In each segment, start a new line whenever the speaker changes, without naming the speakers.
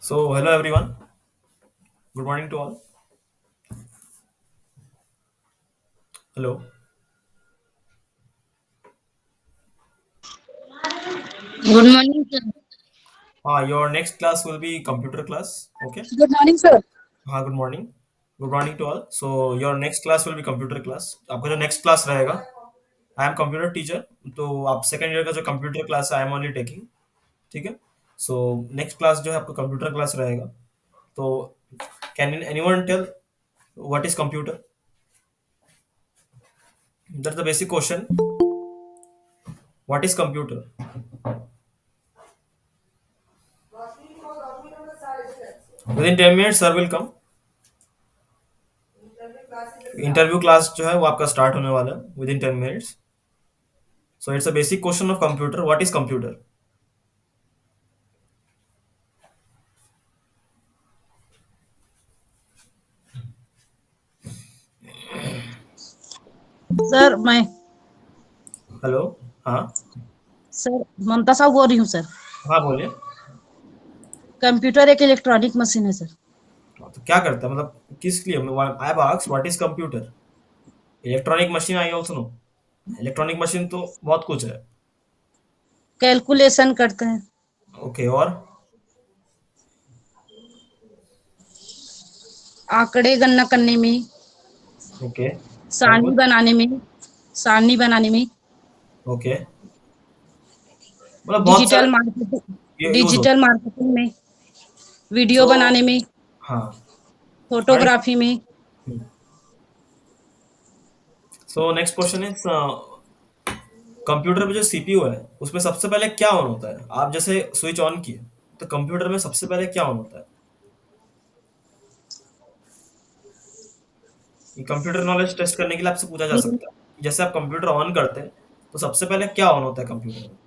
So, hello everyone. Good morning to all. Hello.
Good morning, sir.
Your next class will be computer class. Okay.
Good morning, sir.
Good morning. Good morning to all. So, your next class will be computer class. आपका जो next class रहेगा, I am computer teacher. तो आप second year का जो computer class है, I am only taking. ठीक है. So, next class जो है आपका computer class रहेगा. तो can anyone tell what is computer? That's the basic question. What is computer? Within 10 minutes, sir will come. Interview class जो है वो आपका स्टार्ट होने वाला है with in 10 minutes. So it's a basic question of computer. What is computer?
Sir मैं
hello. हाँ.
Sir ममता साहब बोल रही हूँ सर।
हाँ बोलिए.
कंप्यूटर एक इलेक्ट्रॉनिक मशीन है सर।
तो क्या करता है मतलब किस लिए? I have asked what is computer. Electronic machine I also know. Electronic machine तो बहुत कुछ है.
कैलकुलेशन करते हैं,
ओके. और
आंकड़े गणना करने में,
ओके. और
सारणी
कुछ?
बनाने में, सारणी बनाने में,
ओके. मतलब बहुत
डिजिटल
सारे
मार्केटिंग
यूज होता
डिजिटल मार्केटिंग में,
है.
वीडियो
सो
बनाने में,
हाँ. हाँ.
फोटोग्राफी में।
So next question is computer में जो सीपीयू है उसमें सबसे पहले क्या ऑन होता है? आप जैसे स्विच ऑन किए तो कंप्यूटर में सबसे पहले क्या ऑन होता है? ये कंप्यूटर नॉलेज टेस्ट करने के लिए आपसे पूछा जा सकता है कि जैसे आप कंप्यूटर ऑन करते हैं तो सबसे पहले क्या ऑन होता है कंप्यूटर में?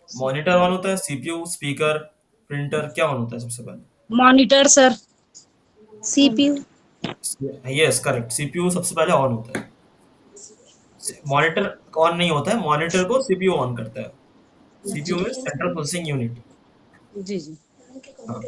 मॉनिटर ऑन होता है, सीपीयू, स्पीकर, प्रिंटर, क्या ऑन होता है सबसे पहले?
Monitor sir.
CPU.
Yes correct, CPU सबसे पहले ऑन होता है. मॉनिटर ऑन नहीं होता है, मॉनिटर को सीपीयू ऑन करता है. सीपीयू में सेंट्रल प्रोसेसिंग यूनिट.
जी जी।
हाँ.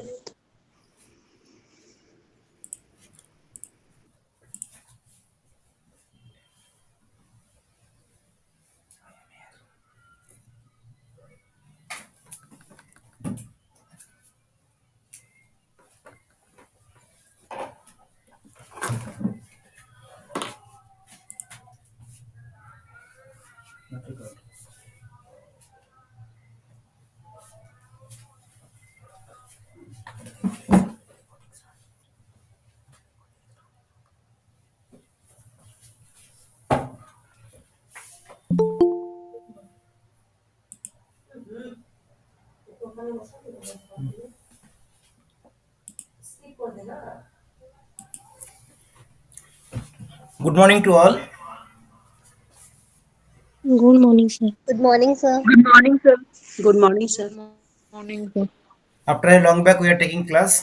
Good morning to all.
Good morning, sir.
Good morning, sir.
Good morning sir.
Good morning, sir.
Morning sir.
After a long back we are taking class.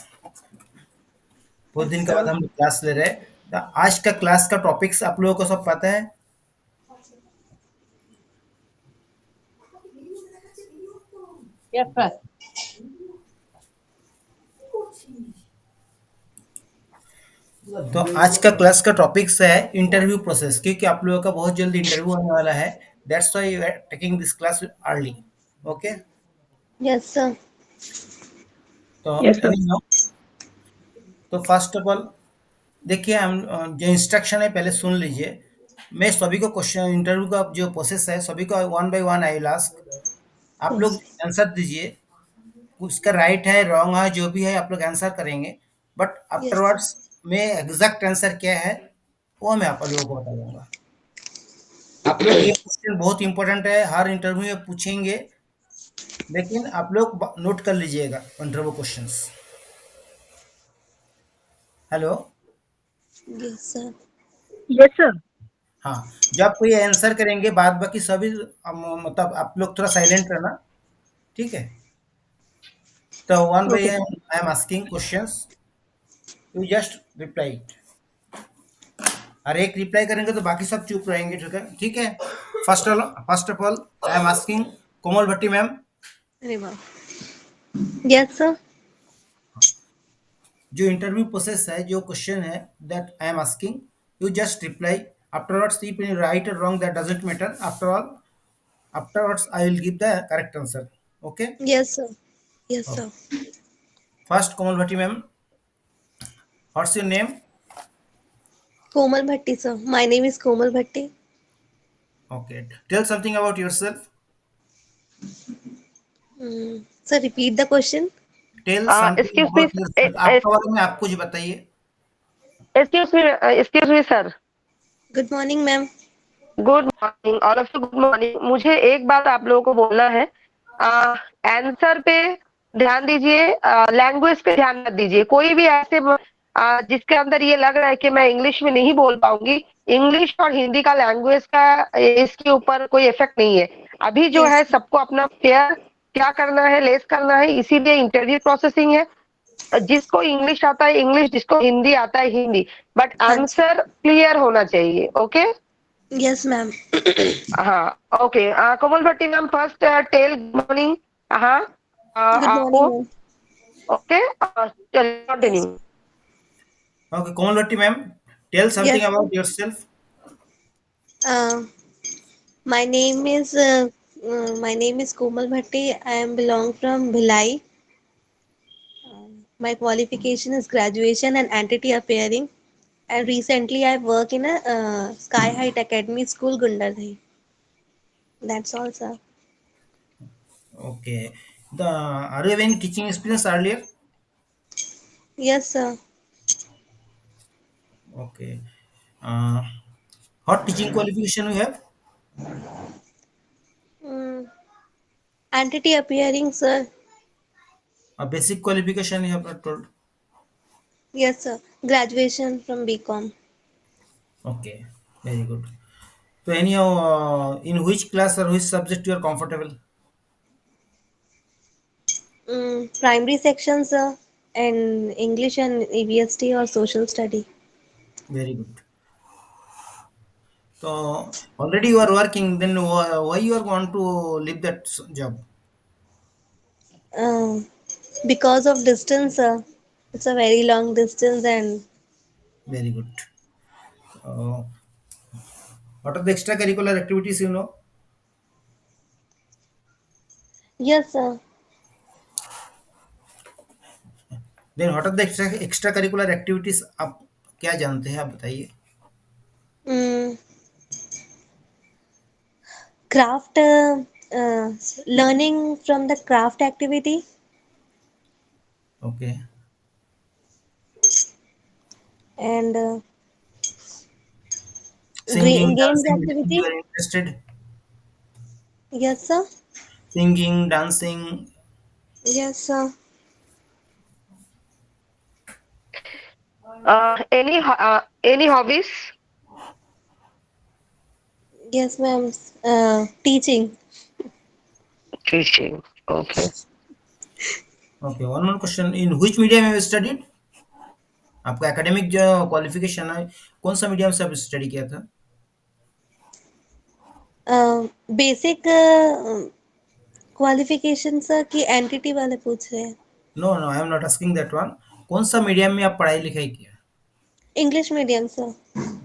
बहुत दिन के बाद हम क्लास ले रहे हैं. तो आज का क्लास का टॉपिक्स आप लोगों को सब पता है.
Yes sir.
तो आज का क्लास का टॉपिक्स है इंटरव्यू प्रोसेस, क्योंकि आप लोगों का बहुत जल्दी इंटरव्यू होने वाला है. That's why you are taking this class early. Okay.
Yes, sir.
तो
यस सर।
anyhow, तो फर्स्ट ऑफ ऑल देखिए, हम जो इंस्ट्रक्शन है पहले सुन लीजिए. मैं सभी को क्वेश्चन इंटरव्यू का जो प्रोसेस है सभी को one by one I will ask. आप लोग
Yes.
आंसर दीजिए. उसका राइट है रॉन्ग है जो भी है आप लोग आंसर करेंगे. But
Yes.
आफ्टरवर्ड्स में एग्जैक्ट आंसर क्या है वो मैं आप लोगों को बता दूंगा. आप लोग ये क्वेश्चन बहुत इंपॉर्टेंट है, हर इंटरव्यू में पूछेंगे. लेकिन आप लोग नोट कर लीजिएगा interview questions. Hello.
Yes, sir.
Yes sir.
हाँ. जब कोई आंसर करेंगे बाद बाकी सभी मतलब आप लोग थोड़ा साइलेंट रहना. ठीक है. तो one by
okay.
I am asking questions. You just reply it. और एक रिप्लाई करेंगे तो बाकी सब चुप रहेंगे. ठीक है. ठीक है. First of all I am asking Komal Bhatti ma'am.
अरे वाह. Yes, sir.
जो इंटरव्यू प्रोसेस है, जो क्वेश्चन है that I am asking, you just reply afterwards, if you right और wrong that doesn't matter, afterwards I will give the correct answer. Okay.
Yes, sir. Yes,
Okay.
sir.
First, Komal Bhatti ma'am, what's your name?
Komal Bhatti, sir. My name is Komal Bhatti.
Okay, tell something about yourself.
Sir, repeat the question.
Tell something
Excuse me,
about yourself. आपके बारे में आप कुछ बताइए.
excuse me, sir.
Good morning, ma'am.
Good morning all of you, good morning. मुझे एक बात आप लोगों को बोलना है, आंसर पे ध्यान दीजिए, लैंग्वेज पे ध्यान मत दीजिए। कोई भी ऐसे जिसके अंदर ये लग रहा है कि मैं इंग्लिश में नहीं बोल पाऊंगी, इंग्लिश और हिंदी का लैंग्वेज का इसके ऊपर कोई इफेक्ट नहीं है। अभी जो
Yes.
है सबको अपना फेयर क्या करना है, लेस करना है, इसीलिए इंटरव्यू प्रोसेसिंग है। जिसको इंग्लिश आता है इंग्लिश, जिसको हिंदी आता है हिंदी, बट
हाँ जी.
आंसर क्लियर होना चाहिए। Okay
Yes, ma'am.
हाँ okay. Komal Bhatti ma'am, first tell good morning. हाँ
Good
आपको
morning, ma'am.
ओके, चलिए continue.
Yes.
Okay, Komal Bhatti ma'am, tell something
Yes, sir.
about yourself.
Uh, my name is my name is Komal Bhatti. I am belong from Bhilai. My qualification is graduation and entity appearing. And recently, I work in a Sky Height Academy School, Gundadhi. That's all, sir.
Okay, are you having teaching experience earlier?
Yes, sir.
Okay, uh, what teaching qualification you have?
Mm, entity appearing, sir.
A basic qualification you have not told.
Yes, sir. Graduation from BCom.
Okay, very good. So anyhow, in which class or which subject you are comfortable?
Primary section, sir. And English and EVST or social study.
Very good. So already you are working, then why you are want to leave that job?
Um, because of distance, sir. It's a very long distance, and
Very good. Uh, what are the extracurricular activities you know?
yes, sir.
Then what are the extracurricular activities आप क्या जानते हैं, आप बताइए.
Mm, craft, uh, learning from the craft activity
Okay.
and
Singing,
games
dancing, anything you
activity.
are interested?
Yes, sir.
Singing, dancing.
Yes, sir.
Any hobbies?
Yes, ma'am. Teaching.
Teaching. Okay.
Okay, one more question. In which medium have you studied? आपका academic जो qualification है, कौन सा medium से आप study किया था?
Basic qualification sir की एंटिटी वाले पूछ रहे हैं.
No no, I am not asking that one. कौन सा मीडियम में आप पढ़ाई लिखाई किया?
English medium sir.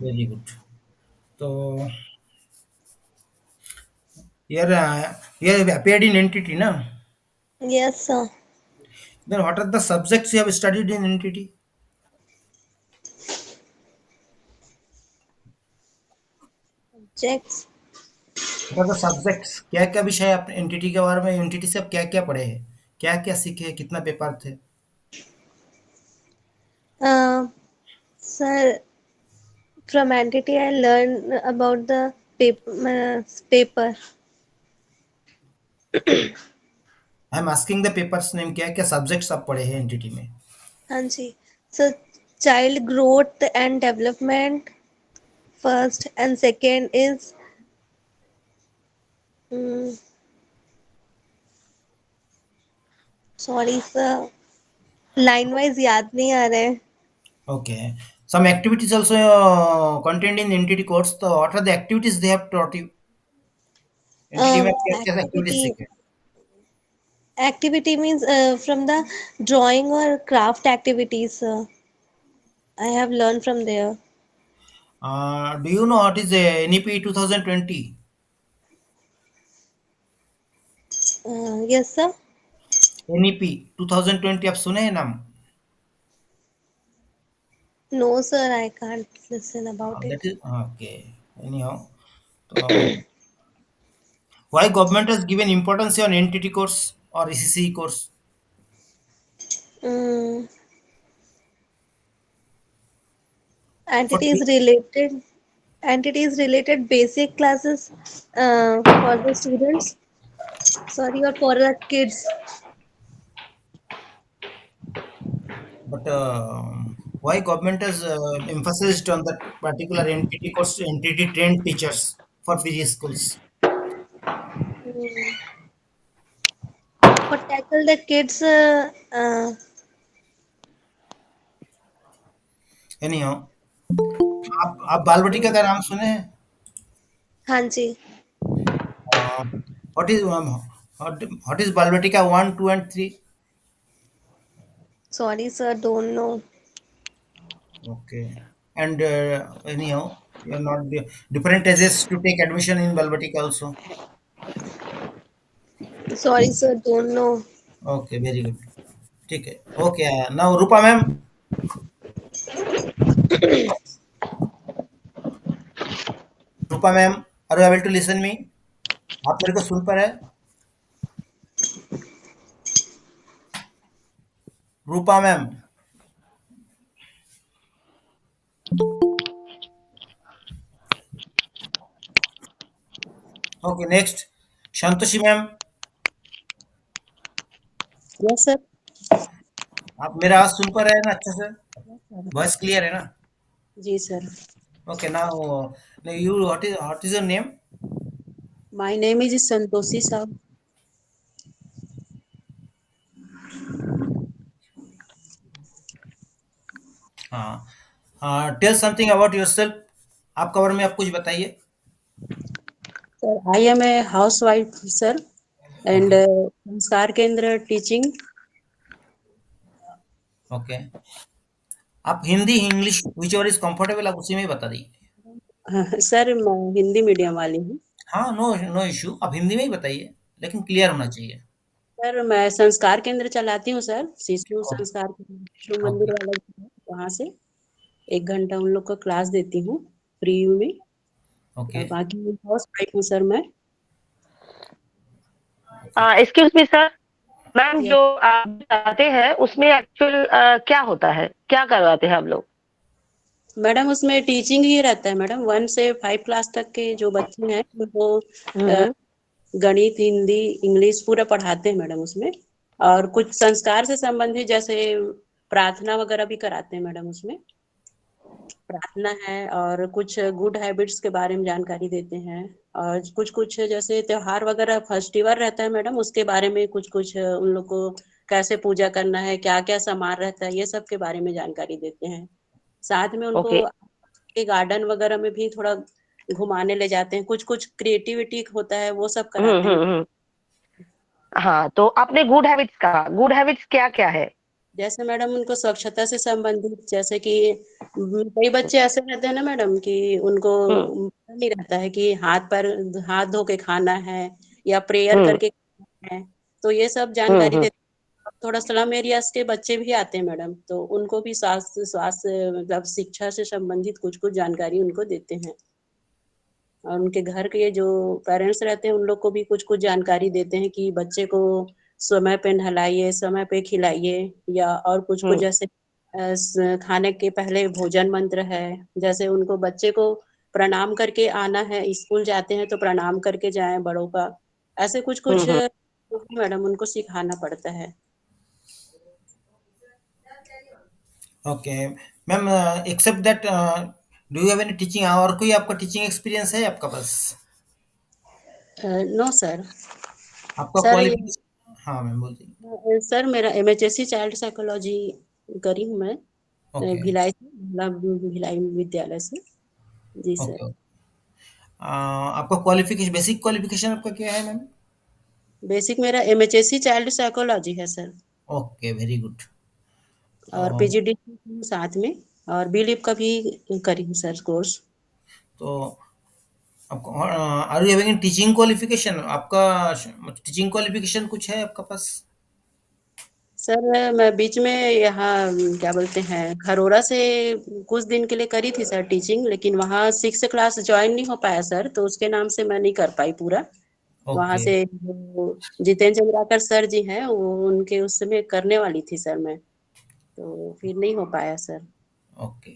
Very good. तो you have appeared in NTT, na?
Yes sir.
Then what are the subjects you have studied in NTT?
Subjects.
What are the subjects? क्या क्या विषय आप एनटीटी के बारे में, एनटीटी से आप क्या क्या पढ़े हैं, क्या क्या सीखे, कितना पेपर थे?
Sir from NTT I learn about the paper.
I am asking the paper's name, क्या क्या सब्जेक्ट्स आप पढ़े हैं एनटीटी में?
हाँ जी. Sir child growth and development first and second is sorry sir line wise याद नहीं आ रहे हैं.
Okay. Some activities also contained in NTT course. So what are the activities they have taught you? NTT में आप क्या क्या activities
activity
सीखे?
Activity means from the drawing or craft activities. I have learned from there.
Do you know what is a NEP 2020?
Yes, sir.
NEP 2020 आप सुने हैं नाम?
No, sir, I can't listen about it.
That is okay. Anyhow, so why government has given importance on NTT course or ECC course?
Mm,
For
entities related entities related basic classes for the students. Sorry, or for the kids.
but why government has emphasized on that particular NTT course, NTT trained teachers for PG schools?
Mm, for tackle the kids.
Anyhow, आप बाल बटिका का नाम सुने हैं?
हाँ जी.
Uh, what is what is बाल बटिका 1, 2 and 3?
Sorry, sir, don't know.
Okay. And anyhow, you are not different ages to take admission in Balbatica also.
Sorry, sir, don't know.
Okay, very good. ठीक है. Okay. Now Rupa ma'am. Rupa ma'am, are you able to listen me? आप मेरे को सुन पा रहे हैं? Rupa ma'am. Okay, next. Shantoshi ma'am,
yes sir.
आप मेरा आवाज सुन पा रहे हैं ना अच्छे से? वॉइस क्लियर है ना?
जी sir.
Okay, now you what is your name?
My name is Santoshi साहब.
हाँ. Tell something about yourself. आपका बारे में आप कुछ बताइए.
Sir I am a house wife sir and
Okay,
Sanskar Kendra teaching.
okay. आप Hindi English whichever is comfortable आप उसी में ही बता दीजिए.
सर मैं हिंदी मीडियम वाली हूँ.
हाँ, नो नो इशू, आप हिंदी में ही बताइए लेकिन क्लियर होना चाहिए.
सर मैं संस्कार केंद्र चलाती हूँ सर. शिशु संस्कार केंद्र, शिशु मंदिर
ओके,
वाला जो है, वहाँ से 1 घंटा उन लोग को क्लास देती हूँ फ्री में.
ओके,
बाकी हाउस वाइफ हूँ सर मैं.
Excuse me sir, ma'am
yes
जो आप बताते हैं उसमें एक्चुअल क्या होता है, क्या करवाते हैं आप लोग?
मैडम उसमें टीचिंग ही रहता है मैडम. 1 से 5 क्लास तक के जो बच्चे हैं उनको
हम्म
गणित, हिंदी, इंग्लिश पूरा पढ़ाते हैं मैडम उसमें. और कुछ संस्कार से संबंधित जैसे प्रार्थना वगैरह भी कराते हैं मैडम उसमें. प्रार्थना है और कुछ गुड हैबिट्स के बारे में जानकारी देते हैं. और कुछ कुछ जैसे त्योहार वगैरह फेस्टिवल रहता है मैडम, उसके बारे में कुछ कुछ उन लोग को कैसे पूजा करना है, क्या क्या सामान रहता है, ये सब के बारे में जानकारी देते हैं. साथ में उनको
ओके
गार्डन वगैरह में भी थोड़ा घुमाने ले जाते हैं. कुछ कुछ क्रिएटिविटी होता है वो सब कराते हैं.
हम्म. हाँ, तो आपने गुड हैबिट्स कहा, गुड हैबिट्स क्या क्या है?
जैसे मैडम उनको स्वच्छता से संबंधित, जैसे कि कई बच्चे ऐसे रहते हैं ना मैडम कि उनको
हम्म
पता नहीं रहता है कि हाथ धो के खाना है या प्रेयर
हम्म
करके खाना है. तो ये सब जानकारी
हम्म.
देते हैं. थोड़ा स्लम एरियाज के बच्चे भी आते हैं मैडम, तो उनको भी स्वास्थ्य स्वास्थ्य मतलब शिक्षा से संबंधित कुछ कुछ जानकारी उनको देते हैं. और उनके घर के जो पेरेंट्स रहते हैं उन लोग को भी कुछ कुछ जानकारी देते हैं कि बच्चे को समय पे नहलाइए, समय पे खिलाइए. या और कुछ कुछ
हम्म
जैसे खाने के पहले भोजन मंत्र है. जैसे उनको बच्चे को प्रणाम करके आना है, स्कूल जाते हैं तो प्रणाम करके जाएं बड़ों का. ऐसे कुछ कुछ
हम्म.
मैडम उनको सिखाना पड़ता है.
Okay ma'am. Except that, do you have any teaching और कोई आपका टीचिंग एक्सपीरियंस है आपका पास?
No sir.
आपका
सर ये
क्वालिफिकेशन? हाँ मैम बोलिए.
सर मेरा एमएचएससी चाइल्ड साइकोलॉजी करी हूँ मैं.
ओके,
भिलाई से, भिलाई विद्यालय से. जी सर.
ओके. आपका क्वालिफिकेशन, बेसिक क्वालिफिकेशन आपका क्या है मैम?
बेसिक मेरा एमएचएससी चाइल्ड साइकोलॉजी है सर,
ओके, वेरी गुड।
और
तो
पीजीडी साथ में, और बीलिप का भी करी हूँ सर कोर्स।
तो आपको are you having teaching qualification? आपका टीचिंग क्वालिफिकेशन कुछ है आपका पास?
सर मैं बीच में यहाँ क्या बोलते हैं खरोरा से कुछ दिन के लिए करी थी सर टीचिंग, लेकिन वहाँ 6 क्लास ज्वाइन नहीं हो पाया सर, तो उसके नाम से मैं नहीं कर पाई पूरा। वहाँ
ओके,
से जो जितेंद्र चंद्राकर सर जी हैं, वो उनके उसमें करने वाली थी सर मैं, तो फिर नहीं हो पाया sir.
Okay.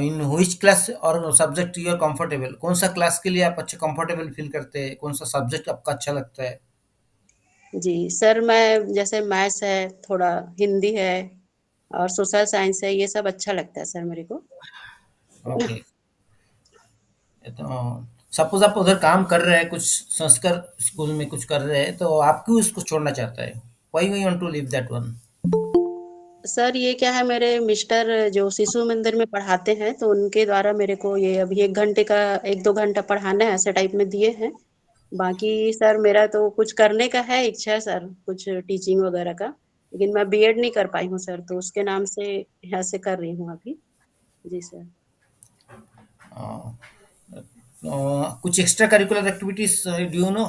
In which class और सब्जेक्ट यू आर कंफर्टेबल? कौन सा क्लास के लिए आप अच्छा कंफर्टेबल फील करते हैं? कौन सा सब्जेक्ट आपका अच्छा लगता है?
जी सर, मैं जैसे मैथ्स है, थोड़ा हिंदी है, और सोशल साइंस है, ये सब अच्छा लगता है सर मेरे को।
ओके। तो सपोज आप उधर काम कर रहे हैं, कुछ संस्कार स्कूल में कुछ कर रहे हैं, तो आप क्यों इसको छोड़ना चाहता है? Why you want to leave that one?
Sir ये क्या है, मेरे मिस्टर जो शिशु मंदिर में पढ़ाते हैं, तो उनके द्वारा मेरे को ये अभी 1 घंटे का 1-2 घंटा पढ़ाना है, ऐसे टाइप में दिए हैं। बाकी सर मेरा तो कुछ करने का है इच्छा सर, कुछ टीचिंग वगैरह का, लेकिन मैं बीएड नहीं कर पाई हूँ सर, तो उसके नाम से यहाँ से कर रही हूँ अभी। जी सर।
कुछ extra curricular activities do you know?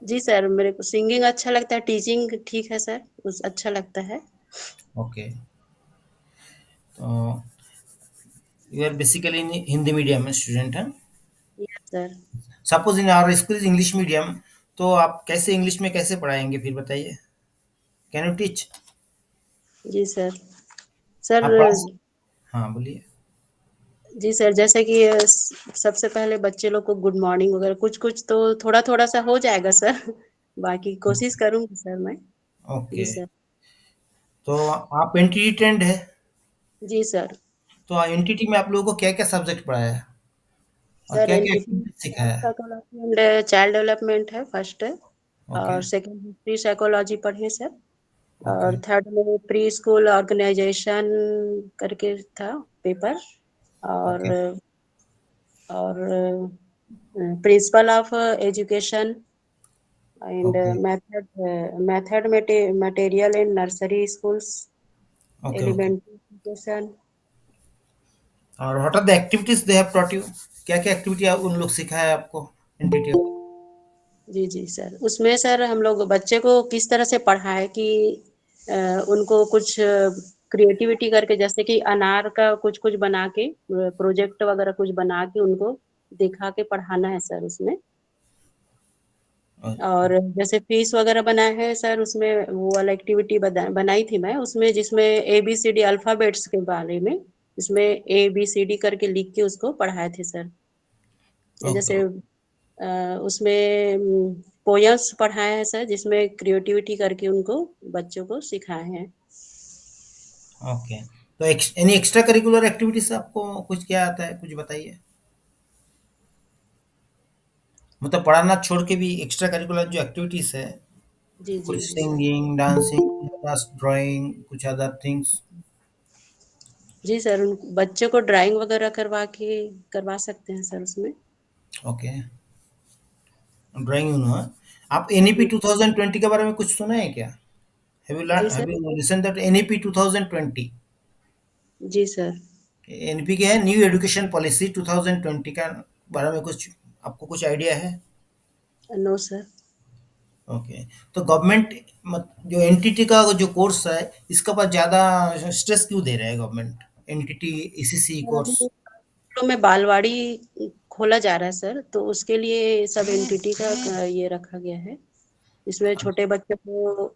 जी सर, मेरे को सिंगिंग अच्छा लगता है, टीचिंग ठीक है सर, उस अच्छा लगता है।
ओके। तो you are basically in Hindi medium student हैं?
Yes sir.
Suppose in our school is English medium, तो आप कैसे इंग्लिश में कैसे पढ़ाएंगे फिर बताइए? Can you teach?
जी सर। सर,
आप पढ़ा हाँ, बोलिए।
जी सर, जैसे कि सबसे पहले बच्चे लोग को गुड मॉर्निंग वगैरह कुछ कुछ तो थोड़ा थोड़ा सा हो जाएगा सर। बाकी कोशिश करूंगी सर मैं। जी
ओके।
सर।
तो आप एनटीटी ट्रेंड है,
जी सर।
तो एनटीटी में आप लोगों को क्या क्या सब्जेक्ट पढ़ाया है और
सर
क्या क्या
एनटीपी
एक्टिविटीज सिखाया है?
साइकोलॉजी एंड चाइल्ड डेवलपमेंट है फर्स्ट है,
ओके।
और सेकंड हिस्ट्री साइकोलॉजी पढ़े सर,
ओके।
और थर्ड में प्री स्कूल ऑर्गेनाइजेशन करके था पेपर, और
okay.
Principle of education and
okay.
Method material in nursery schools,
okay. Okay.
Elementary education.
और what are the activities they have taught you? क्या क्या activity उन लोग सिखाया है आपको एनटीटी?
जी जी सर, उसमें सर हम लोग बच्चे को किस तरह से पढ़ाए कि अ, उनको कुछ क्रिएटिविटी करके, जैसे कि अनार का कुछ कुछ बना के प्रोजेक्ट वगैरह कुछ बना के उनको दिखा के पढ़ाना है सर उसमें। और जैसे फीस वगैरह बनाए हैं सर, उसमें वो वाला एक्टिविटी बनाई थी मैं उसमें, जिसमें ABCD अल्फाबेट्स के बारे में, इसमें ABCD करके लिख के उसको पढ़ाए थे सर। या
ओके।
जैसे उसमें पोयम्स पढ़ाए हैं सर, जिसमें क्रिएटिविटी करके उनको बच्चों को सिखाए हैं।
ओके। तो एनी एक्स्ट्रा करिकुलर एक्टिविटीज आपको कुछ क्या आता है, कुछ बताइए? मतलब पढ़ाना छोड़ के भी एक्स्ट्रा करिकुलर जो एक्टिविटीज है,
जी जी
कुछ
जी सर।
सिंगिंग, डांसिंग, बस ड्राइंग, कुछ अदर थिंग्स?
जी सर, उन बच्चों को ड्राइंग वगैरह करवा सकते हैं सर उसमें।
ओके। Drawing you know? आप एनईपी
जी
2020 के बारे में कुछ सुना है क्या?
जी
have
sir.
You listen that NEP 2020?
जी सर।
एनईपी क्या है? न्यू एजुकेशन पॉलिसी 2020 का बारे में कुछ आपको कुछ आइडिया है?
No sir.
ओके। तो गवर्नमेंट जो एनटीटी का जो कोर्स है, इसके ऊपर ज़्यादा स्ट्रेस क्यों दे रहा है गवर्नमेंट? एनटीटी ईसीसी
सर अभी
कोर्स।
स्कूलों में बालवाड़ी खोला जा रहा है सर, तो उसके लिए सब एनटीटी का ये रखा गया है। इसमें छोटे बच्चों को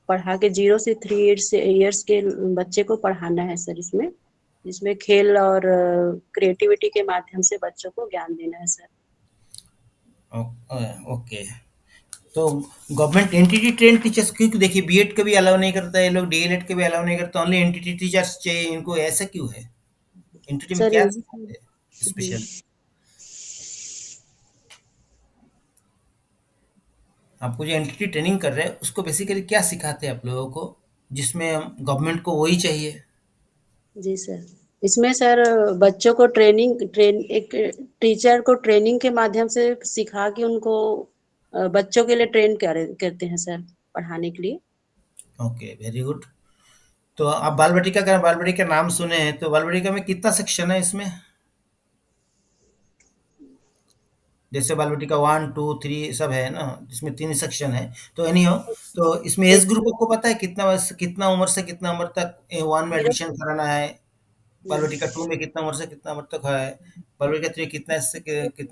पढ़ा के 0 से 3 इयर्स के बच्चे को पढ़ाना है सर इसमें, जिसमें खेल और क्रिएटिविटी के माध्यम से बच्चों को ज्ञान देना है सर।
ओके। तो गवर्नमेंट एनटीटी ट्रेन टीचर्स, क्योंकि देखिए बीएड का भी अलाउ नहीं करता है, ये लोग डीएलएड के भी अलाउ नहीं करता, ओनली एनटीटी टीचर्स चाहिए इनको, ऐसा क्यों है? एनटीटी में
सर
क्या
इंग्लिश
सिखाते हैं
हम्म,
स्पेशल? आपको जो एनटीटी ट्रेनिंग कर रहे हैं उसको बेसिकली क्या सिखाते हैं आप लोगों को, जिसमें गवर्नमेंट को वही चाहिए?
जी सर, इसमें सर बच्चों को ट्रेनिंग एक टीचर को ट्रेनिंग के माध्यम से सिखा के उनको बच्चों के लिए ट्रेन करते हैं सर पढ़ाने के लिए।
Okay, very good. तो आप बाल वाटिका का नाम सुने हैं, तो बाल वाटिका में कितना सेक्शन है इसमें? जैसे बाल वाटिका 1, 2, 3 सब है ना, जिसमें 3 सेक्शन है। तो एनी हो, तो इसमें एज ग्रुप आपको पता है कितना उम्र से कितना उम्र तक 1 में
मेरा
एडमिशन कराना है? बाल वाटिका 2 में कितना उम्र से कितना उम्र तक है? बाल वाटिका 3 कितना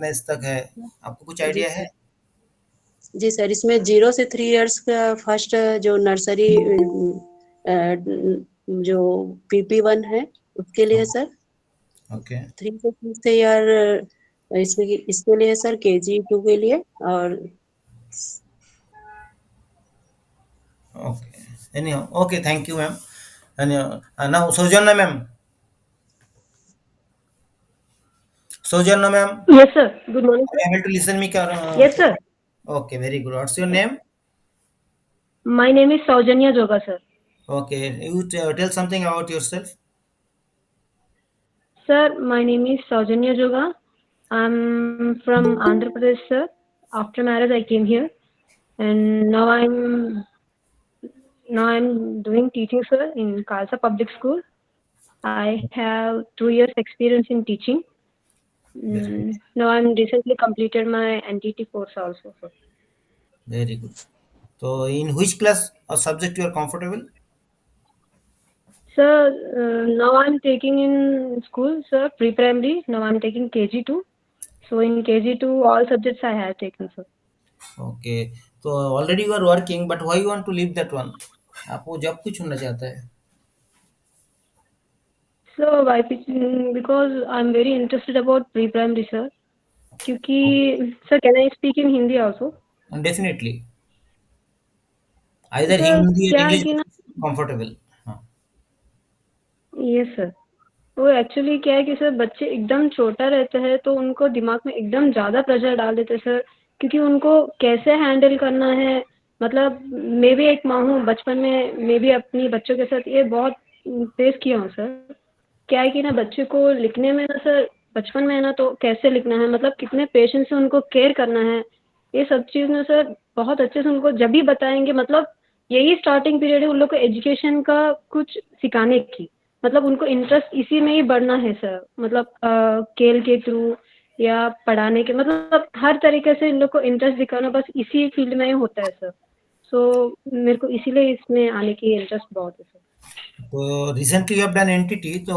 इस तक है? आपको कुछ
जी
आइडिया है?
सर, जी सर, इसमें 0 से 3 इयर्स का फर्स्ट जो नर्सरी जो PP1 है उसके लिए सर।
ओके,
3 से 6 ईयर इसमें इसके लिए सर, KG2 के लिए। और
ओके, एनी हो, okay, thank you ma'am. Any now Saujanya ma'am, ma'am,
Yes, sir. Good morning,
are
sir.
you able to listen me?
Yes, sir.
Okay, very good. What's your name?
My name is Saujanya Joga, sir.
Okay, you tell something about yourself.
Sir, my name is Saujanya Joga. I'm from Andhra Pradesh, sir. After marriage, I came here, and now I'm doing teaching, sir, in Khalsa Public School. I have 2 years experience in teaching.
Very good.
Now I'm recently completed my NTT course also, sir.
Very good. So, in which class or subject you are comfortable?
Sir, now I'm taking in school, sir, pre-primary. Now I'm taking KG2. So in KG2, all subjects I have taken, sir.
Okay. So already you are working, but why you want to leave that one? आपको job क्यों छोड़ना चाहता है?
So why because I'm very interested about pre-primary, sir. क्योंकि sir, can I speak in Hindi also?
And definitely, either
Sir,
Hindi or
क्या है
English,
कि ना,
comfortable. हाँ.
ये सर, वो एक्चुअली क्या है कि सर बच्चे एकदम छोटा रहते हैं तो उनको दिमाग में एकदम ज़्यादा प्रेशर डाल देते हैं सर, क्योंकि उनको कैसे हैंडल करना है। मतलब मैं भी एक माँ हूँ, बचपन में मैं भी अपनी बच्चों के साथ ये बहुत फेस किया हूँ सर। क्या है कि ना बच्चे को लिखने में ना सर, बचपन में है ना तो कैसे लिखना है, मतलब कितने पेशेंस से उनको केयर करना है, ये सब चीज़ ना सर बहुत अच्छे से उनको जब भी बताएंगे। मतलब यही स्टार्टिंग पीरियड है उन लोग को एजुकेशन का कुछ सिखाने की। मतलब उनको इंटरेस्ट इसी में ही बढ़ना है सर, मतलब खेल के थ्रू या पढ़ाने के, मतलब हर तरीके से इन लोग को इंटरेस्ट दिखाना बस इसी फील्ड में ही होता है सर। सो मेरे को इसीलिए इसमें आने की इंटरेस्ट बहुत है sir.
So recently you have done NTT. So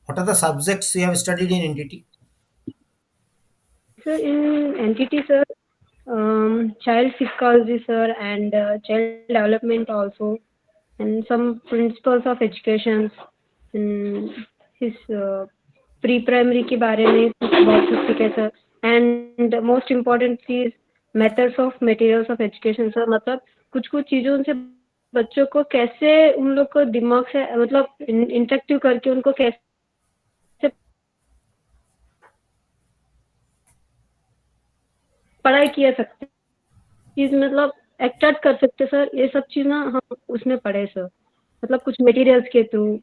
what are the subjects you have studied in NTT?
Sir, in NTT, sir, child psychology, sir, and child development also, and some principles of education, his pre-primary के बारे में कुछ बहुत कुछ सीखे sir, and most important चीज methods of materials of education sir. मतलब कुछ कुछ चीजों से बच्चों को कैसे उन लोग को दिमाग से मतलब इंटरेक्टिव करके उनको कैसे पढ़ाई किया सकते चीज, मतलब एक्ट कर सकते सर, ये सब चीज ना हम उसमें पढ़े सर। मतलब कुछ मटेरियल्स के थ्रू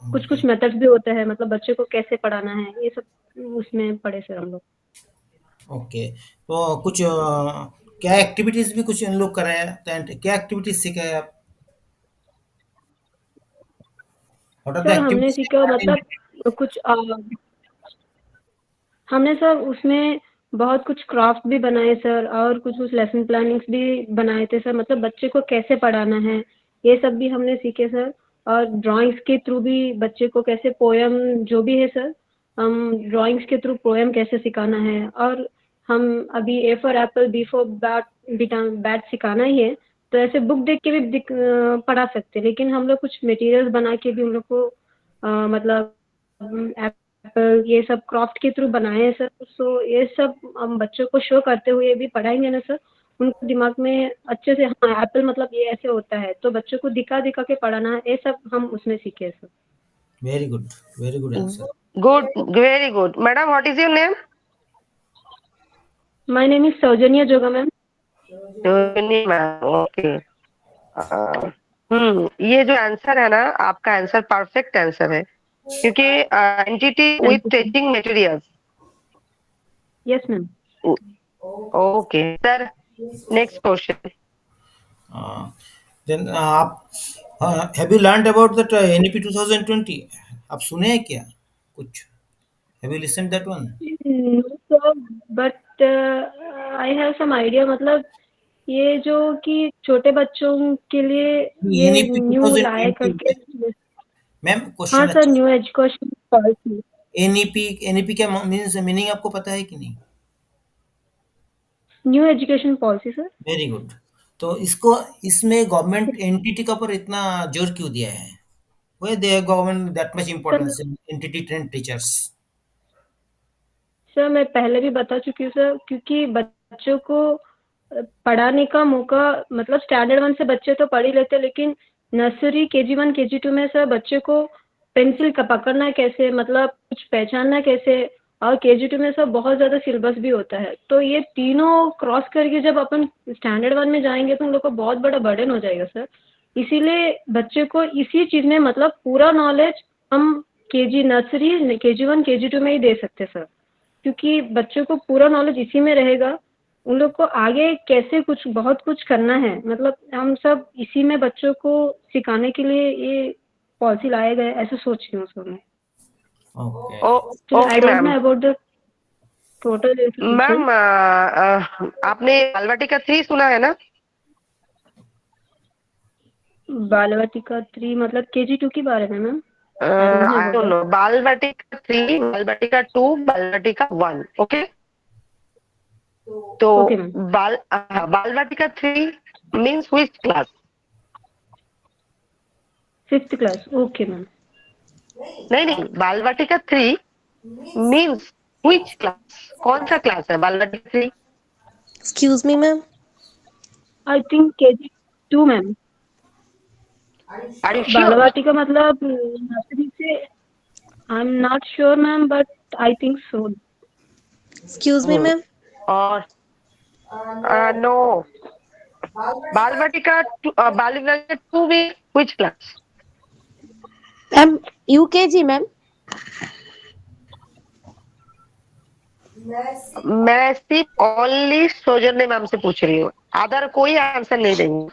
कुछ कुछ मेथड्स भी होते हैं, मतलब बच्चे को कैसे पढ़ाना है ये सब उसमें पढ़े सर हम लोग।
ओके, तो कुछ क्या एक्टिविटीज भी कुछ इन लोग कराया? तो क्या एक्टिविटीज सिखाए आप? व्हाट आर द
सर हमने सीखा
एक्टिविटीज?
मतलब कुछ हमने सर उसमें बहुत कुछ क्राफ्ट भी बनाए सर, और कुछ कुछ लेसन प्लानिंग्स भी बनाए थे सर। मतलब बच्चे को कैसे पढ़ाना है ये सब भी हमने सीखे सर। और ड्राइंग्स के थ्रू भी बच्चे को कैसे पोयम जो भी है सर, हम ड्राइंग्स के थ्रू पोयम कैसे सिखाना है। और हम अभी A for apple, B for bat सिखाना ही है, तो ऐसे बुक देख के भी पढ़ा सकते हैं। लेकिन हम लोग कुछ मटेरियल्स बना के भी उन लोग को मतलब एप्पल ये सब क्राफ्ट के थ्रू बनाए हैं सर। सो ये सब हम बच्चों को शो करते हुए भी पढ़ाएंगे ना सर, उनको दिमाग में अच्छे से हाँ एप्पल मतलब ये ऐसे होता है, तो बच्चों को दिखा दिखा के पढ़ाना है, ये सब हम उसमें सीखे sir.
Very good answer.
Good, very good. Madam, what is your name?
My name is Saujanya Joga ma'am.
Jyoti ma'am. Okay. ये जो आंसर है ना, आपका आंसर परफेक्ट आंसर है, क्योंकि NTT with
thank you sir.
Teaching materials.
Yes ma'am.
Okay sir, Next question.
Then आप have you learned about that NEP 2020? आप सुने हैं क्या कुछ? Have you listen that one?
No, sir, but I have some idea, मतलब ये जो कि छोटे बच्चों के लिए ये
एनईपी
न्यू लाया
2020
करके।
मैम
हाँ
क्वेश्चन
सर,
अच्छा।
New education policy.
एनईपी क्या मीन्स, मीनिंग आपको पता है कि नहीं?
New education policy sir.
Very good. तो इसको, इसमें गवर्नमेंट एंटिटी का पर इतना जोर क्यों दिया है? Why they have given that much
sir
importance in entity trained teachers?
Sir मैं पहले भी बता चुकी हूँ सर, क्योंकि बच्चों को पढ़ाने का मौका, मतलब स्टैंडर्ड 1 से बच्चे तो पढ़ ही लेते हैं, लेकिन नर्सरी KG1 KG2 में सर बच्चे को पेंसिल का पकड़ना कैसे, मतलब कुछ पहचानना कैसे, और KG2 में सर बहुत ज़्यादा सिलेबस भी होता है। तो ये तीनों क्रॉस करके जब अपन स्टैंडर्ड 1 में जाएंगे तो उन लोग को बहुत बड़ा बर्डन हो जाएगा सर। इसीलिए बच्चे को इसी चीज़ में, मतलब पूरा नॉलेज हम KG नर्सरी KG1 KG2 में ही दे सकते सर, क्योंकि बच्चों को पूरा नॉलेज इसी में रहेगा। उन लोग को आगे कैसे कुछ बहुत कुछ करना है, मतलब हम सब इसी में बच्चों को सिखाने के लिए ये पॉलिसी लाए गए, ऐसे सोच रही हूँ सर मैं।
Okay.
Oh
I
okay
don't know
ma'am.
About the total education.
Ma'am आपने बालवाटिका 3 सुना है ना?
बालवाटिका 3 मतलब KG2 के बारे में ma'am? I don't know
I
about
don't
that.
No. Balvatika 3, Balvatika 2, Balvatika 1। Okay. तो
okay ma'am.
Balvatika 3 means which class?
5th class. Okay ma'am.
नहीं नहीं, बालवाटिका 3 मीन्स व्हिच क्लास? कौन सा क्लास है Balvatika 3?
Excuse me, ma'am.
I think KG2 ma'am.
Are you sure?
Balvatika मतलब nursery से। I am not sure ma'am, but I think so.
Excuse me, ma'am.
और no, बालवाटिका 2 में which class?
I'm UKG, ma'am.
मैं सिर्फ only सौजन्य ma'am से पूछ रही हूँ, अदर कोई आंसर नहीं देंगे।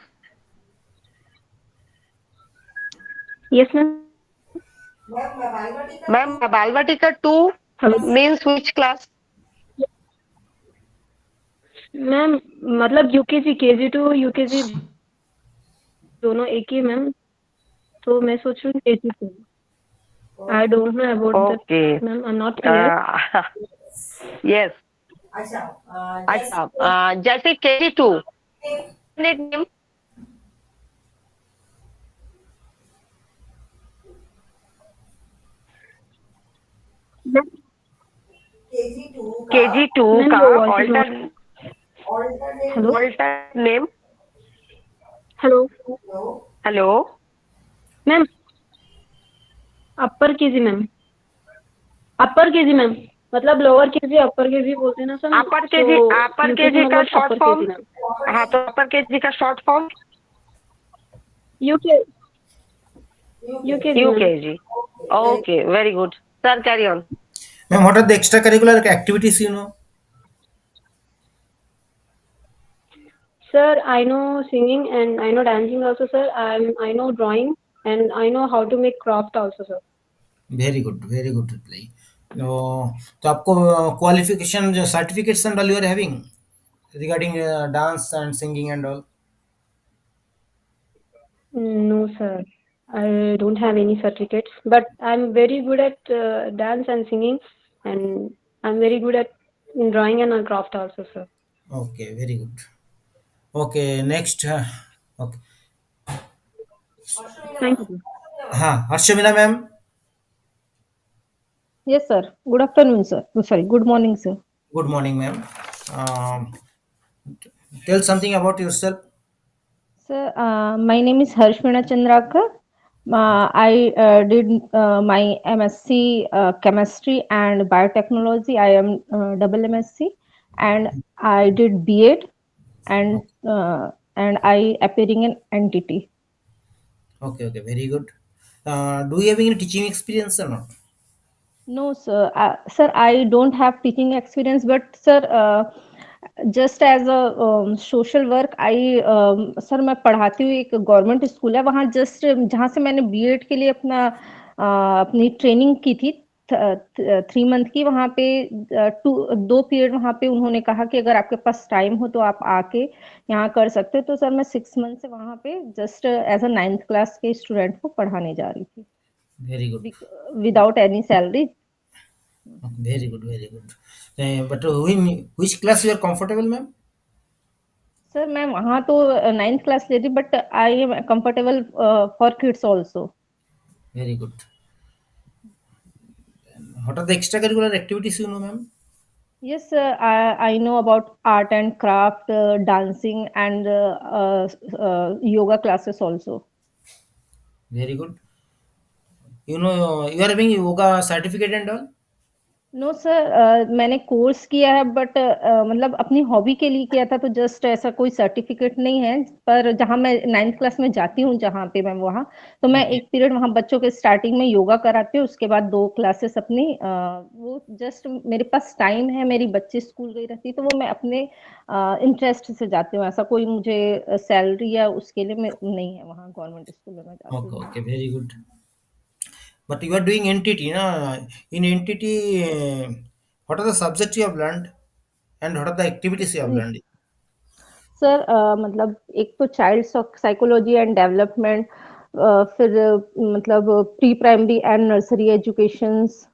Yes ma'am.
Ma'am Balvatika 2
hello
means which class?
Ma'am, मतलब UKG KG2 UKG दोनों एक ही मैम, तो मैं सोच रही हूँ KG2। I don't know about that
okay.
Ma'am, I am not clear.
Yes. अच्छा, जैसे KG2 नेम, KG2
मैम
का
your voice is
alter
not. Hello
alter name.
Hello
hello.
Ma'am, upper KG ma'am, upper KG ma'am, मतलब lower KG upper KG बोलते हैं ना sir,
अपर
तो UKG
KG का
मतलब
शॉर्ट
अपर
फॉर्म।
KG ma'am.
हाँ, तो अपर केजी का short form
UKG ma'am.
UKG। Okay, very good sir, carry on.
Ma'am, what are the extracurricular activities you know?
Sir, I know singing and I know dancing also, sir. I know drawing and I know how to make craft also, sir.
Very good reply. तो आपको qualification जो certificates and all you are having regarding dance and singing and all?
No, sir. I don't have any certificates, but I'm very good at dance and singing, and I'm very good at in drawing and craft also, sir.
Okay, very good. Okay, next. Okay.
Thank you.
हाँ, हर्षमिला ma'am.
Yes, sir. Good afternoon, sir. Oh, sorry. Good morning, sir.
Good morning, ma'am. Tell something about yourself.
Sir, my name is Harshmina Chandrakar. I did my MSc Chemistry and Biotechnology. I am double MSc, and I did B.Ed, and I appearing in entity.
Okay, very good. Do you have any teaching experience or not?
No, sir. Sir, I don't have teaching experience, but sir, just as a social work I, sir मैं पढ़ाती हूँ, एक government school है वहाँ, just जहाँ से मैंने BEd के लिए अपनी ट्रेनिंग की थी 3 मंथ की, वहाँ पे 2 पीरियड वहाँ पे उन्होंने कहा कि अगर आपके पास टाइम हो तो आप आके यहाँ कर सकते हो। तो सर मैं 6 मंथ से वहाँ पे just as a 9th class के स्टूडेंट को पढ़ाने जा रही थी,
Very good.
Without any salary.
Very good, very good. But which class you are comfortable, ma'am?
Sir मैं वहाँ तो 9th क्लास ले रही, but I am comfortable for kids also.
Very good. What are the extracurricular activities you know, ma'am?
Yes, I know about art and craft, dancing, and yoga classes also.
Very good. You know, you are having yoga certificate and all?
No sir, मैंने course किया है, but मतलब अपनी hobby के लिए किया था, तो जस्ट ऐसा कोई सर्टिफिकेट नहीं है। पर जहाँ मैं 9th क्लास में जाती हूँ, जहाँ पे मैं वहाँ, तो मैं
Okay.
एक पीरियड वहाँ बच्चों के स्टार्टिंग में योगा कराती हूँ, उसके बाद 2 क्लासेस अपनी वो जस्ट मेरे पास टाइम है, मेरी बच्ची स्कूल गई रहती, तो वो मैं अपने इंटरेस्ट से जाती हूँ। ऐसा कोई मुझे सैलरी या उसके लिए नहीं है, वहाँ गवर्नमेंट स्कूल में मैं जाती
Okay,
हूँ।
okay, very good. But you are doing NTT, na? In NTT, what are the subjects you have learned and what are the activities you have learned?
Sir मतलब एक तो चाइल्ड साइकोलॉजी एंड डेवलपमेंट, फिर मतलब pre primary and nursery educations,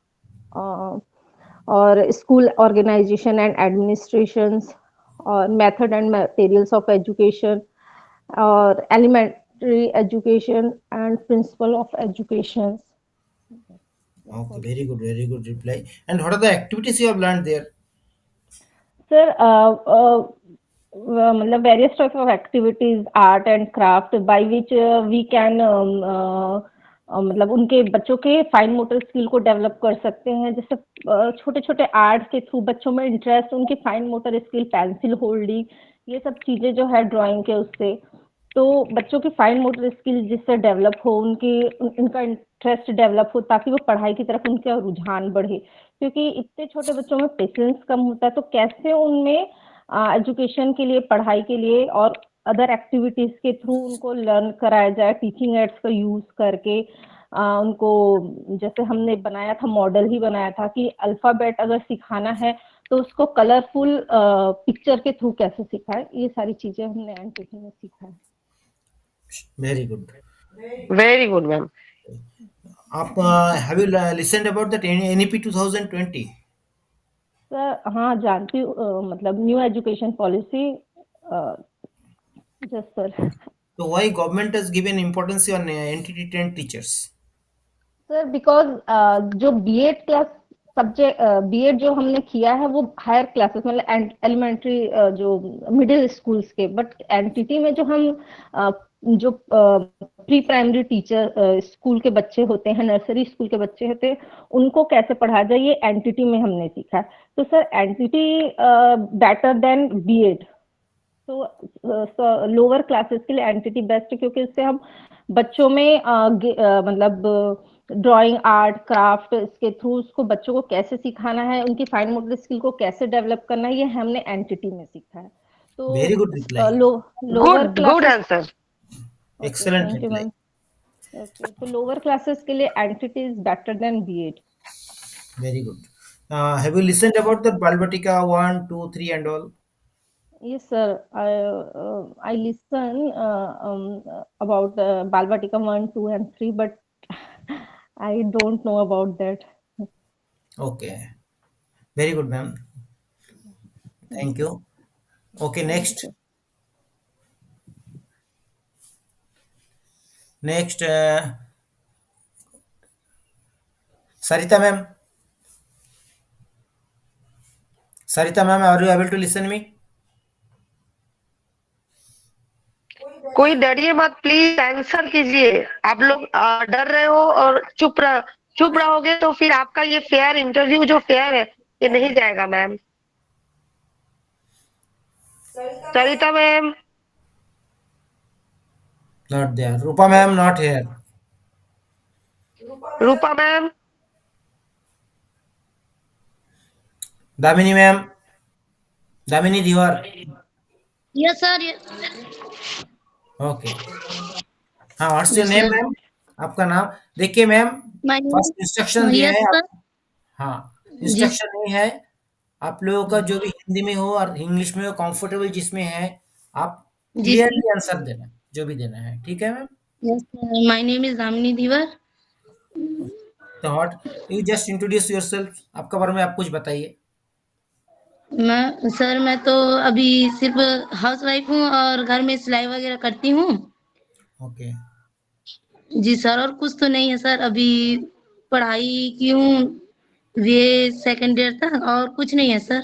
और school organisation and administrations, और method and materials of education, और elementary education and principle of education.
Okay, very good reply. And what are the activities you have learned there?
Sir मतलब various type of activities, art and craft, by which we can मतलब उनके बच्चों के fine motor skill को develop कर सकते हैं। जैसे छोटे छोटे आर्ट के थ्रू बच्चों में इंटरेस्ट, उनकी fine motor skill, pencil holding, ये सब चीजें जो है ड्राइंग के उससे, तो बच्चों की फाइन मोटर स्किल जिससे डेवलप हो, उनका इंटरेस्ट डेवलप हो, ताकि वो पढ़ाई की तरफ उनका रुझान बढ़े। क्योंकि इतने छोटे बच्चों में पेशेंस कम होता है, तो कैसे उनमें एजुकेशन के लिए, पढ़ाई के लिए और अदर एक्टिविटीज के थ्रू उनको लर्न कराया जाए, टीचिंग एड्स का यूज करके उनको, जैसे हमने बनाया था, मॉडल ही बनाया था कि अल्फाबेट अगर सिखाना है तो उसको कलरफुल पिक्चर के थ्रू कैसे सिखाए, ये सारी चीजें हमने एनटीटी में सीखा है।
Very good.
Very good ma'am.
आप have you listened about that NEP 2020?
Sir हाँ जानती हूँ, मतलब new education policy. Yes sir.
So why government has given importance on NTT 10 teachers?
Sir because जो बीएड क्लास सब्जेक्ट, बीएड जो हमने किया है वो हायर क्लासेस, मतलब एलिमेंट्री, जो मिडिल स्कूल्स के, बट एनटीटी में जो हम जो प्री प्राइमरी टीचर स्कूल के बच्चे होते हैं, नर्सरी स्कूल के बच्चे होते हैं, उनको कैसे पढ़ाया जाए, ये एनटीटी में हमने सीखा है। तो sir NTT better than BEd, तो लोअर क्लासेस के लिए एनटीटी बेस्ट है, क्योंकि इससे हम बच्चों में मतलब ड्राइंग, आर्ट, क्राफ्ट, इसके थ्रू उसको बच्चों को कैसे सिखाना है, उनकी फाइन मोटर स्किल को कैसे डेवलप करना है, ये हमने एनटीटी में सीखा है।
Very good
तो
reply.
Lower
good
classes.
Answer.
Okay,
Excellent
thank you
reply.
Ma'am. Okay, तो लोअर क्लासेस के लिए NTT is better than BEd.
Very good. Have you listened about the Balbatica 1, 2, 3 and all?
Yes, sir. I listen about Balbatika 1, 2, and 3, but I don't know about that.
Okay. Very good, ma'am. Thank you. Okay,
Thank you,
next.
sir.
Next, Sarita ma'am. Sarita ma'am, are you able to listen me?
कोई डरिए मत, please answer कीजिए। आप लोग डर रहे हो और चुप रहोगे तो फिर आपका ये फेयर इंटरव्यू जो फेयर है ये नहीं जाएगा ma'am. Sarita ma'am.
Not there. Rupa ma'am, not here.
Rupa ma'am.
Damini ma'am. Damini Diwar.
Yes sir.
Okay. हाँ, what's your
yes
name
sir.
Ma'am? आपका नाम। देखिए मैम,
माय
फर्स्ट इंस्ट्रक्शन दिया
यस
है आप।
सर।
हाँ,
जी
इंस्ट्रक्शन ये है, आप लोगों का जो भी हिंदी में हो और इंग्लिश में हो, कंफर्टेबल जिसमें है, आप
जी सर।
क्लियरली आंसर देना, जो भी देना है, ठीक है ma'am?
Yes sir, my name is Damini Diwar.
तो what, you just introduce yourself, आपके बारे में आप कुछ बताइए।
मैं तो अभी सिर्फ हाउस वाइफ हूँ और घर में सिलाई वगैरह करती हूँ।
ओके।
जी सर, और कुछ तो नहीं है सर, अभी पढ़ाई की हूँ बीए सेकंड ईयर तक, और कुछ नहीं है सर।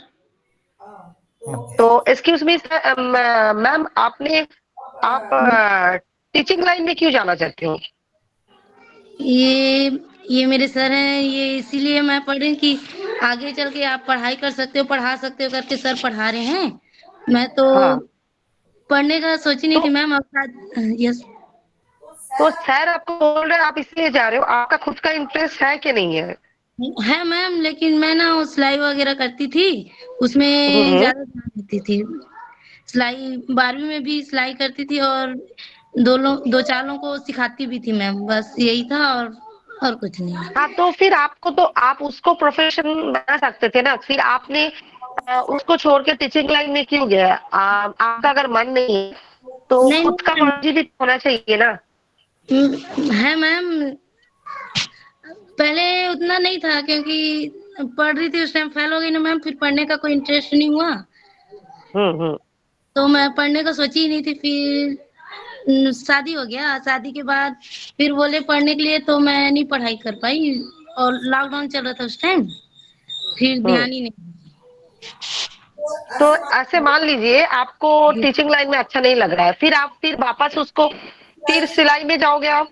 ओके।
तो एक्सक्यूज मी मैम, आप टीचिंग लाइन में क्यों जाना चाहते हो?
ये ये मेरे सर हैं, ये इसीलिए मैं पढ़ रही कि आगे चल के आप पढ़ाई कर सकते हो, पढ़ा सकते हो करके सर पढ़ा रहे हैं। मैं तो
हाँ,
पढ़ने का सोची नहीं
तो
थी मैम, अब शायद यस।
सर आपको बोल रहे हैं आप इसलिए जा रहे हो, आपका खुद का इंटरेस्ट है कि नहीं है?
है मैम, लेकिन मैं ना वो सिलाई वगैरह करती थी, उसमें
हम्म।
ज्यादा ध्यान देती थी। सिलाई 12वीं में भी सिलाई करती थी, और दो चार लोगों को सिखाती भी थी मैम, बस यही था, और कुछ नहीं।
हाँ, तो फिर आप उसको प्रोफेशन बना सकते थे ना, फिर आपने उसको छोड़ के टीचिंग लाइन में क्यों गया? आपका अगर मन नहीं है तो
नहीं
खुद का
नहीं
मर्जी भी होना चाहिए ना।
है मैम, पहले उतना नहीं था क्योंकि पढ़ रही थी, उस टाइम फेल हो गई ना मैम, फिर पढ़ने का कोई इंटरेस्ट नहीं हुआ,
हम्म।
तो मैं पढ़ने का सोची ही नहीं थी। फिर शादी हो गया, शादी के बाद फिर बोले पढ़ने के लिए, तो मैं नहीं पढ़ाई कर पाई, और लॉकडाउन चल रहा था उस टाइम, फिर
हम्म।
ध्यान ही नहीं।
तो ऐसे मान लीजिए आपको टीचिंग लाइन में अच्छा नहीं लग रहा है, फिर आप फिर वापस उसको फिर सिलाई में जाओगे आप?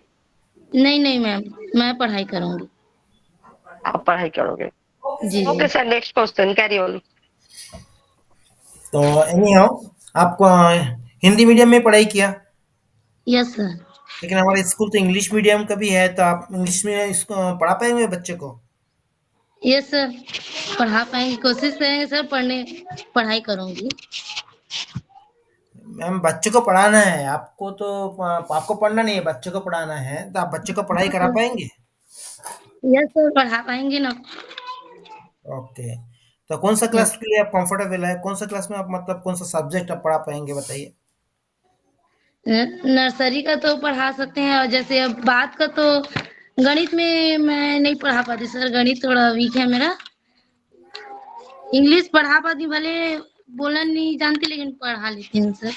नहीं नहीं मैम, मैं पढ़ाई करूंगी।
आप पढ़ाई करोगे?
जी जी।
Okay sir, next question, carry on.
तो एनी हाउ, आपको हिंदी मीडियम में पढ़ाई किया,
यस सर।
लेकिन हमारे स्कूल तो इंग्लिश मीडियम का भी है, तो आप इंग्लिश में इसको पढ़ा पाएंगे बच्चे को?
यस सर, पढ़ा पाएंगे, कोशिश करेंगे सर, पढ़ाई करूंगी।
मैम, बच्चे को पढ़ाना है आपको, तो आपको पढ़ना नहीं है, बच्चे को पढ़ाना है, तो आप बच्चे को पढ़ाई करा पाएंगे?
यस सर, पढ़ा पाएंगे ना।
ओके। तो कौन सा
यस।
क्लास के लिए आप कंफर्टेबल है, कौन सा क्लास में आप, मतलब कौन सा सब्जेक्ट आप पढ़ा पाएंगे, बताइए।
नर्सरी का तो पढ़ा सकते हैं, और जैसे अब बात का तो गणित में मैं नहीं पढ़ा पाती सर, गणित थोड़ा वीक है मेरा। इंग्लिश पढ़ा पाती, भले बोलना नहीं जानती, लेकिन पढ़ा लेती हूँ सर।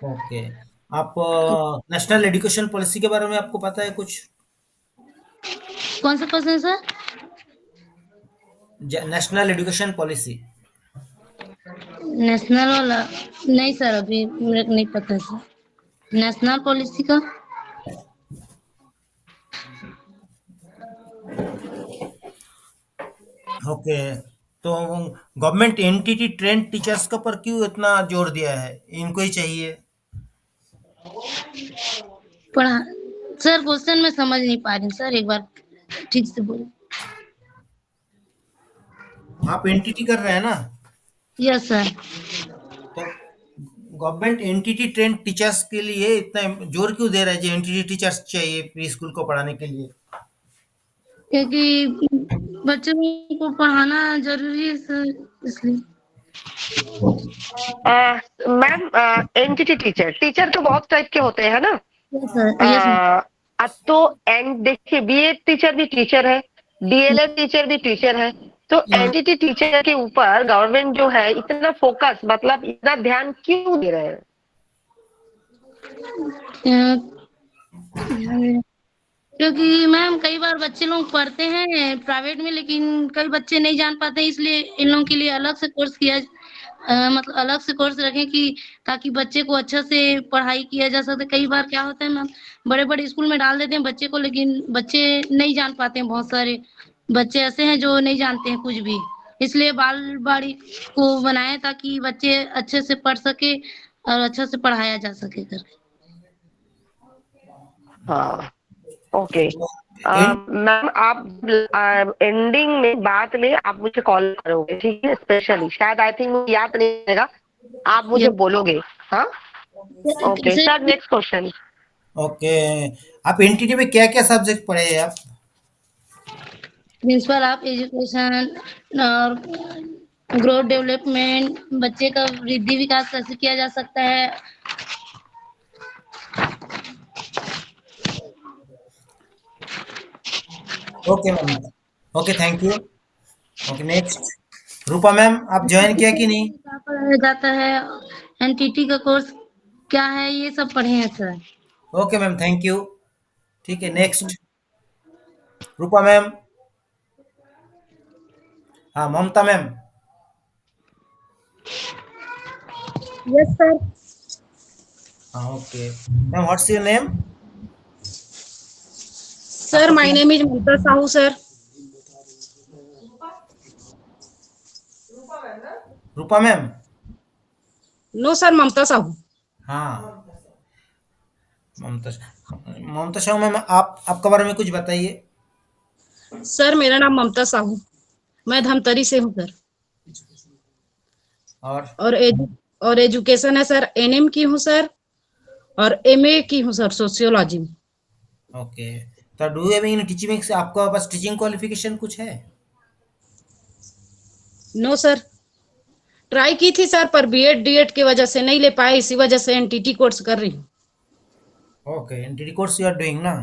ओके। आप नेशनल एजुकेशन पॉलिसी के बारे में आपको पता है कुछ?
कौन सा question sir?
National education policy.
National वाला? नहीं सर, अभी मेरे को नहीं पता सर, नेशनल पॉलिसी का।
ओके। तो गवर्नमेंट एंटिटी ट्रेंड टीचर्स का पर क्यों इतना जोर दिया है, इनको ही चाहिए?
पढ़ा सर, क्वेश्चन मैं समझ नहीं पा रही हूँ सर, एक बार ठीक से बोलो।
आप एंटिटी कर रहे हैं ना,
यस सर।
तो गवर्नमेंट एंटिटी ट्रेंड टीचर्स के लिए इतना जोर क्यों दे रहा है, जो एंटिटी टीचर्स चाहिए प्री स्कूल को पढ़ाने के लिए?
क्योंकि बच्चों को पढ़ाना जरूरी है सर, इसलिए।
मैम, एंटिटी टीचर टीचर तो बहुत टाइप के होते हैं ना।
Yes sir. Yes ma'am.
तो एंड देखिए, बीएड टीचर भी टीचर है, डीएलएड टीचर भी टीचर है, तो एंटिटी टीचर के ऊपर गवर्नमेंट जो है इतना फोकस, मतलब इतना ध्यान क्यों दे रहे हैं?
क्योंकि मैम कई बार बच्चे लोग पढ़ते हैं प्राइवेट में, लेकिन कई बच्चे नहीं जान पाते, इसलिए इन लोगों के लिए अलग से कोर्स मतलब अलग से कोर्स रखें, कि ताकि बच्चे को अच्छा से पढ़ाई किया जा सके। कई बार क्या होता है मैम, बड़े बड़े स्कूल में डाल देते हैं बच्चे को, लेकिन बच्चे नहीं जान पाते हैं, बहुत सारे बच्चे ऐसे हैं जो नहीं जानते हैं कुछ भी, इसलिए बालवाड़ी को बनाए ताकि बच्चे अच्छे से पढ़ सके और अच्छा से पढ़ाया जा सके करके।
हाँ, ओके। मैम आप एंडिंग में बात में आप मुझे कॉल करोगे, ठीक है? स्पेशली शायद आई थिंक मुझे याद नहीं रहेगा, आप मुझे बोलोगे। हाँ, okay
sir
sir, next question.
Okay, आप एनटीटी में क्या क्या सब्जेक्ट पढ़े हैं आप?
प्रिंसिपल ऑफ एजुकेशन और ग्रोथ डेवलपमेंट, बच्चे का वृद्धि विकास कैसे किया जा सकता है।
Okay ma'am, okay thank you. Okay next, Rupa ma'am आप ज्वाइन किया कि नहीं?
क्या पढ़ाया जाता है, एनटीटी का कोर्स क्या है, ये सब पढ़े हैं sir.
Okay ma'am thank you. ठीक है नेक्स्ट, रूपा मैम। हाँ ममता मैम।
Yes, sir.
हाँ okay ma'am, what's your name?
Sir,
आपका
my
पूरा-
name is Mamta Sahu, sir.
Rupa ma'am.
No, sir, Mamta Sahu.
हाँ ममता, ममता शाह मैम, आप आपके बारे में कुछ बताइए।
सर, मेरा नाम ममता साहू, मैं धमतरी से हूँ सर।
और
और और एजुकेशन है सर, एनएम की हूँ सर, और एमए की हूँ सर सोशियोलॉजी में।
ओके, तो डू हैव इन टीचिंग से आपका पास टीचिंग क्वालिफिकेशन कुछ है?
नो सर, ट्राई की थी सर, पर बीएड डीएड की वजह से नहीं ले पाए, इसी वजह से एनटीटी कोर्स कर रही हूँ।
Okay, NTT course you are doing ना,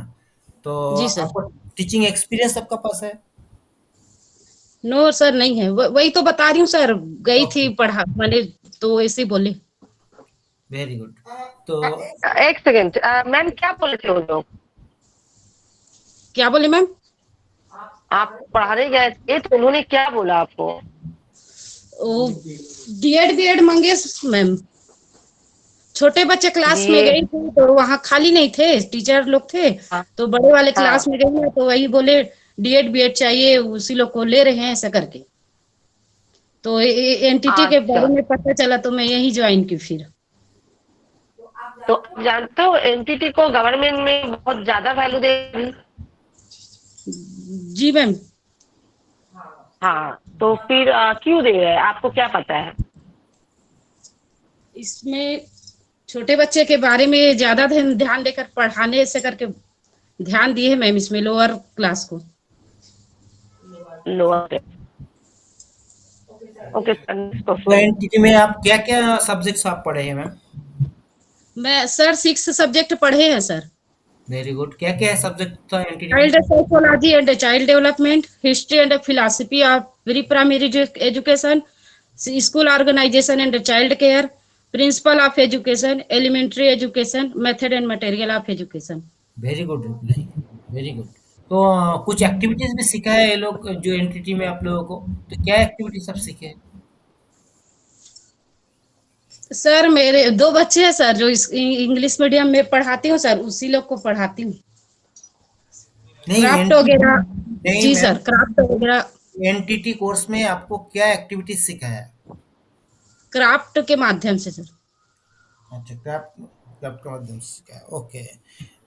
तो
जी सर।
आपको टीचिंग एक्सपीरियंस आपका पास है?
नो सर नहीं है, वही तो बता रही हूँ सर, गई थी
ओके
पढ़ा मैंने, तो ऐसे ही बोले।
Very good. तो
एक सेकेंड मैम, क्या बोले थे वो लोग?
क्या बोले मैम?
आप पढ़ाने गए थे तो उन्होंने क्या बोला आपको?
ओ डीएड बीएड मांगे मैम, छोटे बच्चे क्लास में
ये
गई थी तो वहाँ खाली नहीं थे, टीचर लोग थे,
हाँ
तो बड़े वाले
हाँ
क्लास में गई ना, तो वही बोले डीएड बीएड चाहिए, उसी लोग को ले रहे हैं ऐसा करके, तो एनटीटी के बारे
अच्छा,
में पता चला तो मैं यही ज्वाइन की फिर।
तो आप जानते हो एनटीटी को गवर्नमेंट में बहुत ज्यादा वैल्यू देगी।
जी मैम।
हाँ, तो फिर क्यों दे रहे हैं, आपको क्या पता है?
इसमें छोटे बच्चे के बारे में ज्यादा ध्यान देकर पढ़ाने ऐसे करके ध्यान दिए मैम इसमें लोअर क्लास को।
लोअर, ओके नेक्स्ट
तो
क्वेश्चन।
एनटीटी में आप क्या क्या सब्जेक्ट्स आप पढ़े हैं मैम?
मैं सर 6 सब्जेक्ट पढ़े हैं सर।
वेरी गुड, क्या क्या है सब्जेक्ट था एनटीटी में?
Child psychology and child development, history and philosophy of pre primary education, school organisation and child care, principle of education, elementary education, method and material of education.
Very good, very good. तो कुछ activities भी सिखाए ये लोग जो entity में आप लोगों को, तो क्या एक्टिविटीज सब सीखे?
सर मेरे 2 बच्चे हैं सर, जो इंग्लिश मीडियम में पढ़ाती हूँ सर, उसी लोग को पढ़ाती हूँ।
नहीं
क्राफ्ट
एनटीटी,
वगैरह।
नहीं
जी
मैम,
सर, क्राफ्ट वगैरह,
एनटीटी कोर्स में आपको क्या एक्टिविटीज सिखाया?
क्राफ्ट के माध्यम से सर।
अच्छा, क्राफ्ट, क्राफ्ट का माध्यम से सिखाया, ओके।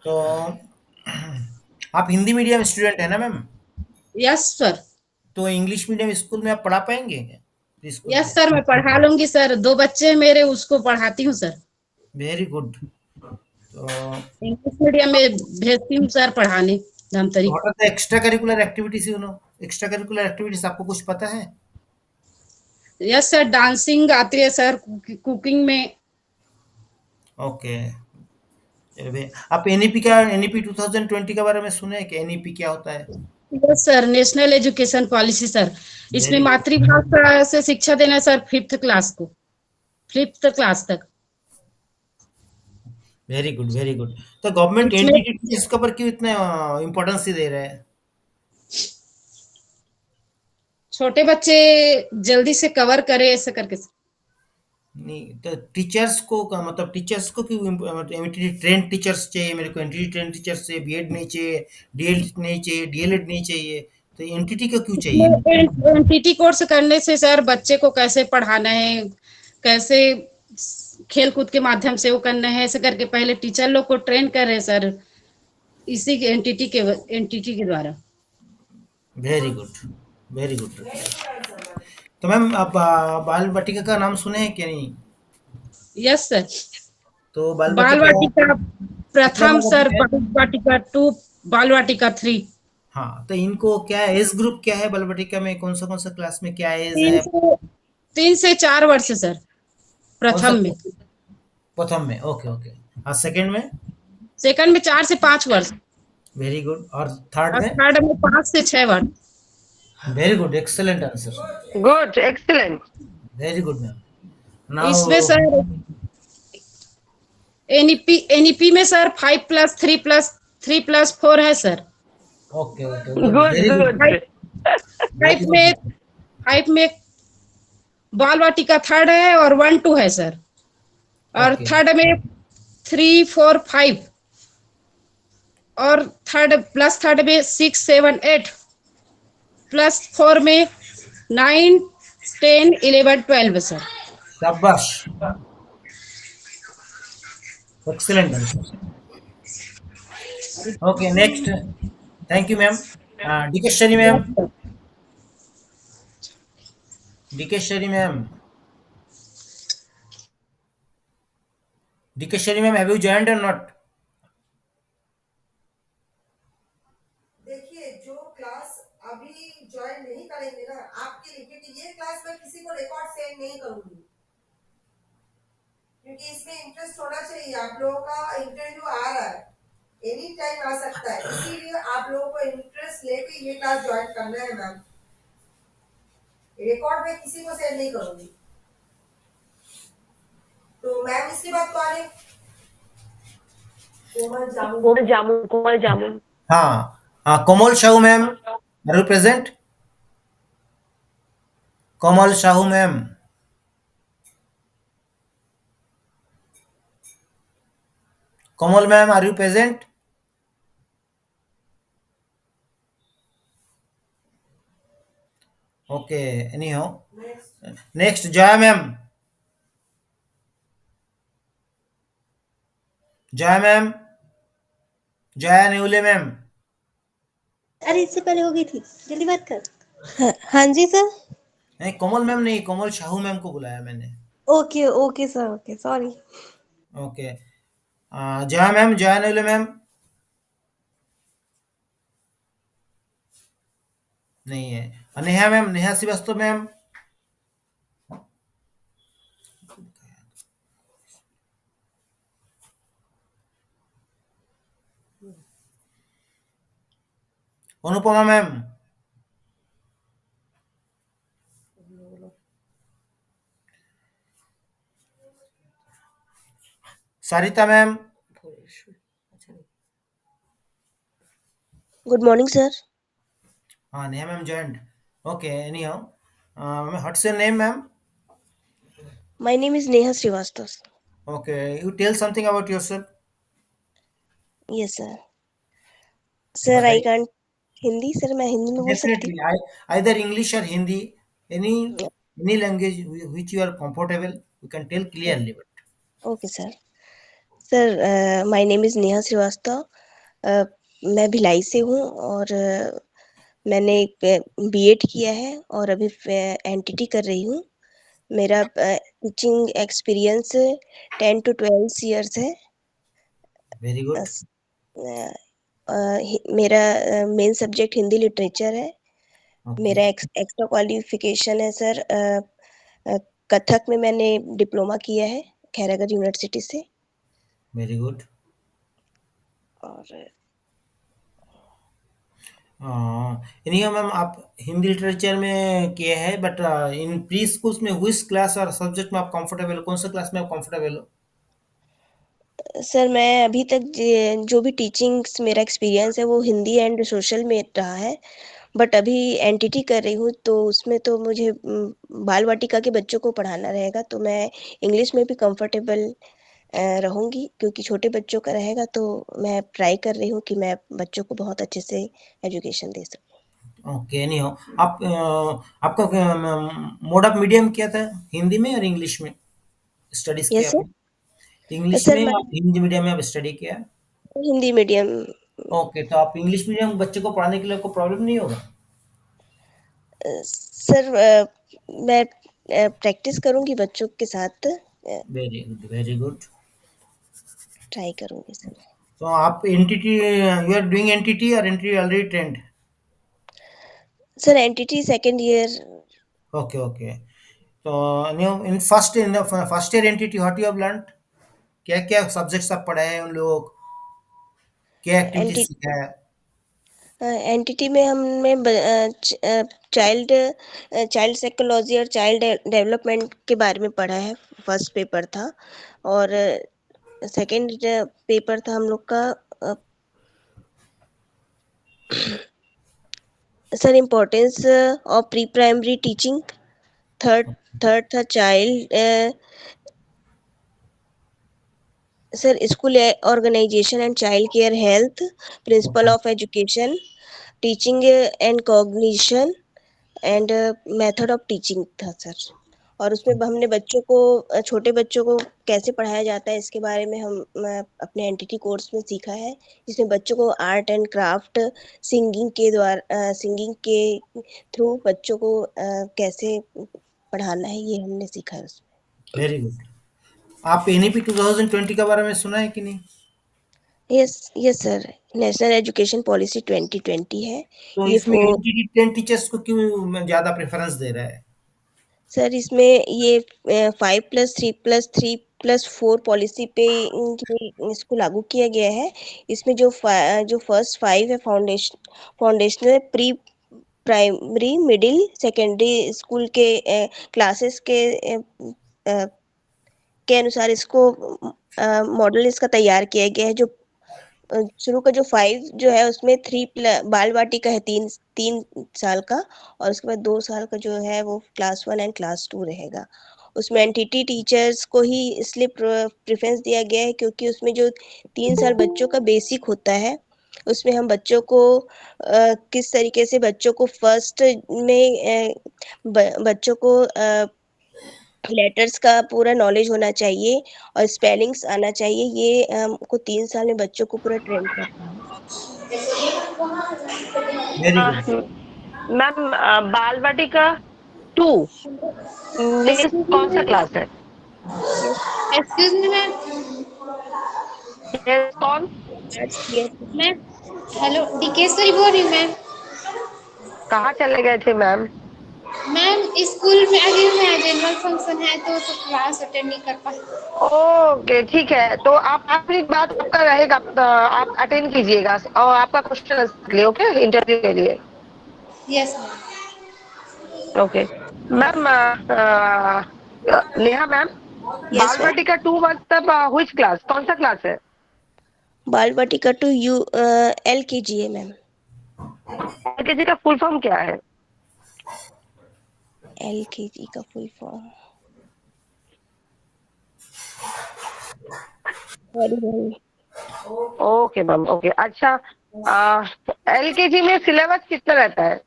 तो आप हिंदी मीडियम स्टूडेंट है ना मैम?
Yes sir.
तो इंग्लिश मीडियम स्कूल में आप पढ़ा पाएंगे क्या स्कूल
यस
में?
सर, मैं पढ़ा लूंगी सर, 2 बच्चे हैं मेरे, उसको पढ़ाती हूँ सर।
Very good. तो
इंग्लिश मीडियम में भेजती हूँ सर पढ़ाने, Dhamtari.
What are the extra curricular activities you know? Extra curricular activities आपको कुछ पता है?
यस सर, डांसिंग आती है सर, कुकिंग में।
ओके, आप एनईपी का, एनईपी 2020 के बारे में सुने हैं कि एनईपी क्या होता है?
Yes sir, national education policy sir, इसमें
वेरी गुड,
मातृभाषा से शिक्षा देना सर, 5th क्लास को, 5th क्लास तक।
Very good, very good. तो गवर्नमेंट
इसमें
एनटीटी इसके ऊपर क्यों इतना इम्पोर्टेंस दे रहा है?
छोटे बच्चे जल्दी से कवर करे ऐसे करके।
नहीं तो टीचर्स को का मतलब टीचर्स को क्यों एनटीटी ट्रेंड टीचर्स चाहिए? मेरे को एनटीटी ट्रेंड टीचर्स चाहिए, बीएड नहीं चाहिए, डीएड नहीं चाहिए, डीएलएड नहीं चाहिए, तो एनटीटी को क्यों चाहिए?
एनटीटी कोर्स करने से सर बच्चे को कैसे पढ़ाना है, कैसे खेल कूद के माध्यम से वो करना है, ऐसे करके पहले टीचर लोग को ट्रेन कर रहे हैं सर, इसी के एंटिटी के द्वारा।
Very good, very good. तो मैम आप बाल वाटिका का नाम सुने हैं कि नहीं?
Yes sir.
तो बाल
बाल
वाटिका
वाटिका
कितने
प्रथम
लोगों
सर,
की है?
बाल वाटिका 2, बाल वाटिका 3।
हाँ, तो इनको क्या एज ग्रुप क्या है बाल वाटिका में? कौन सा क्लास में क्या एज
तीन
है?
से 3 से 4 वर्ष सर,
कौन सा
प्रथम में।
क्लास? प्रथम में, ओके ओके। और सेकंड में?
सेकंड में 4 से 5 वर्ष।
Very good. और थर्ड
और
में?
थर्ड में 5 से 6 वर्ष।
Very good, excellent answer.
Good, excellent.
Very good ma'am.
इसमें
नाउ
सर एनईपी में सर 5+3+3+4 है sir.
Okay okay good,
good
very good,
good.
Five
very
में
गुड।
5 में बाल वाटिका थर्ड है और 1-2 है सर। और
ओके
थर्ड में 3, 4, 5। और थर्ड में 6, 7, 8। +4 में 9, 10, 11, 12 सर।
शाबाश, excellent answer. Okay next. Thank you ma'am. Dikeshwari ma'am, Dikeshwari ma'am, Dikeshwari ma'am, have you joined or not?
देखिए जो क्लास अभी ज्वाइन नहीं करेंगे ना आपके लिए, क्योंकि ये क्लास मैं किसी को रिकॉर्ड सेंड नहीं करूंगी, क्योंकि इसमें इंटरेस्ट होना चाहिए। आप लोगों का इंटरव्यू आ रहा है, एनी टाइम आ सकता है, इसीलिए आप लोगों को इंटरेस्ट लेके ये क्लास ज्वाइन करना है मैम। रिकॉर्ड में किसी को सेंड नहीं करूंगी। तो मैम इसके बाद कौन है? कोमल जामुन।
कोमल जामुन, कोमल जामुन।
हाँ हाँ, Komal Sahu ma'am, are you present? Komal Sahu ma'am, Komal ma'am, are you present? Okay, anyhow. Next Jaya ma'am, Jaya ma'am, Jaya Nevle ma'am.
अरे इससे पहले हो गई थी, जल्दी बात कर। हाँ जी सर।
नहीं, कोमल मैम नहीं, कोमल साहू मैम को बुलाया मैंने।
Okay okay sir, okay sorry.
Okay. Jaya ma'am, Jaya Nevle ma'am नहीं है। Neha ma'am, Neha Srivastava ma'am, Anupama ma'am, Sarita ma'am.
Good morning sir.
हाँ, Neha ma'am joined. Okay, anyhow, what's your name ma'am?
My name is Neha Srivastava.
Okay, you tell something about yourself.
Yes sir. Sir I
बताइए।
Can't Hindi sir, मैं हिंदी में बोल सकती
definitely, either English or Hindi, any language which you are comfortable, you can tell
हूँ।
clearly. But
okay sir. Sir my name is Neha Srivastava. मैं भिलाई से हूँ और मैंने बीएड किया है और अभी एनटीटी कर रही हूँ। मेरा टीचिंग एक्सपीरियंस 10 to 12 years है।
very good.
अस- अ, मेरा मेन सब्जेक्ट हिंदी लिटरेचर है।
Okay,
मेरा एक्स्ट्रा क्वालिफिकेशन है सर, अ, कथक में मैंने डिप्लोमा किया है खैरागढ़ यूनिवर्सिटी से।
very good.
और
anyhow मैम, आप हिंदी लिटरेचर में किए हैं, बट इन प्री स्कूल्स में which क्लास और सब्जेक्ट में आप कंफर्टेबल हो? कौन सा क्लास में आप कंफर्टेबल हो?
सर मैं अभी तक जो भी टीचिंग्स मेरा एक्सपीरियंस है वो हिंदी एंड सोशल में रहा है, बट अभी एनटीटी कर रही हूँ तो उसमें तो मुझे बाल वाटिका के बच्चों को पढ़ाना रहेगा, तो मैं इंग्लिश में भी कंफर्टेबल रहूँगी, क्योंकि छोटे बच्चों का रहेगा। तो मैं ट्राई कर रही हूँ कि मैं बच्चों को बहुत अच्छे से एजुकेशन दे सकूँ।
ओके, anyhow, आप आपका मोड ऑफ मीडियम क्या था? हिंदी में और इंग्लिश में स्टडीज किया
यस
आपने?
सर।
इंग्लिश
सर
में
मैं
और हिंदी मीडियम में आप स्टडी किया?
हिंदी मीडियम
ओके, तो आप इंग्लिश मीडियम बच्चे को पढ़ाने के लिए आपको प्रॉब्लम नहीं होगा?
सर मैं प्रैक्टिस करूंगी बच्चों के साथ,
very good, very good.
Try करूंगी सर।
तो आप NTT, you are doing NTT or NTT already trained?
Sir NTT second year.
Okay, okay. तो new in first year NTT what you have learned? क्या-क्या subjects आप पढ़ाए हैं उन लोगों को? क्या एक्टिविटीज
एनटी
सिखाया?
एनटीटी में हमने चाइल्ड चाइल्ड साइकोलॉजी और चाइल्ड डेवलपमेंट के बारे में पढ़ा है। फर्स्ट पेपर था, और सेकंड पेपर था हम लोग का sir importance of pre primary teaching. Third third था child sir school organisation and child care health, principle of education, teaching and cognition and method of teaching था सर। और उसमें हमने बच्चों को छोटे बच्चों को कैसे पढ़ाया जाता है इसके बारे में हम अपने एनटीटी कोर्स में सीखा है, जिसमें बच्चों को आर्ट एंड क्राफ्ट, सिंगिंग के थ्रू बच्चों को कैसे पढ़ाना है, ये हमने सीखा है उसमें।
Very good. आप एनईपी 2020 के बारे में सुना है कि नहीं?
Yes yes sir, national education policy 2020 है
तो
ये
इसमें एनटीटी 10 टीचर्स को क्यों ज्यादा प्रेफरेंस दे रहा है?
सर इसमें ये 5+3+3+4 पॉलिसी पे इसको लागू किया गया है। इसमें जो फर्स्ट 5 है foundational, pre primary, middle, secondary school के क्लासेस के अनुसार इसको मॉडल इसका तैयार किया गया है। जो शुरू का जो 5 जो है उसमें बाल वाटिका है 3 साल का, और उसके बाद 2 साल का जो है वो क्लास 1 एंड क्लास 2 रहेगा। उसमें एनटीटी टीचर्स को ही इसलिए प्रेफरेंस दिया गया है क्योंकि उसमें जो 3 साल बच्चों का बेसिक होता है, उसमें हम बच्चों को किस तरीके से बच्चों को फर्स्ट में बच्चों को लेटर्स का पूरा नॉलेज होना चाहिए और स्पेलिंग्स आना चाहिए। ये हमको 3 साल में बच्चों को पूरा ट्रेन करना है।
Very good.
मैम बाल वाटिका 2 मीन्स
एक्सक्यूज
कौन सा
मी
क्लास है?
Yes
excuse me ma'am.
Yes, कौन?
मैम हेलो, डीकेश्वरी बोल रही हूँ मैम।
कहाँ चले गए थे मैम?
मैम स्कूल में अभी मैं जनरल फंक्शन है तो क्लास अटेंड नहीं कर पाई।
ओके ठीक है, तो आप आखिरी बात आपका रहेगा, आप अटेंड कीजिएगा और आपका क्वेश्चन आंसर लिए, ओके, इंटरव्यू के लिए।
Yes ma'am.
Okay ma'am, Neha ma'am,
yes
बाल वाटिका 2 मतलब व्हिच क्लास, कौन सा क्लास है?
बाल वाटिका टू LKG है मैम।
एलकेजी का फुल फॉर्म क्या है?
LKG का full form
okay ma'am, okay. अच्छा, एलकेजी में सिलेबस कितना रहता है?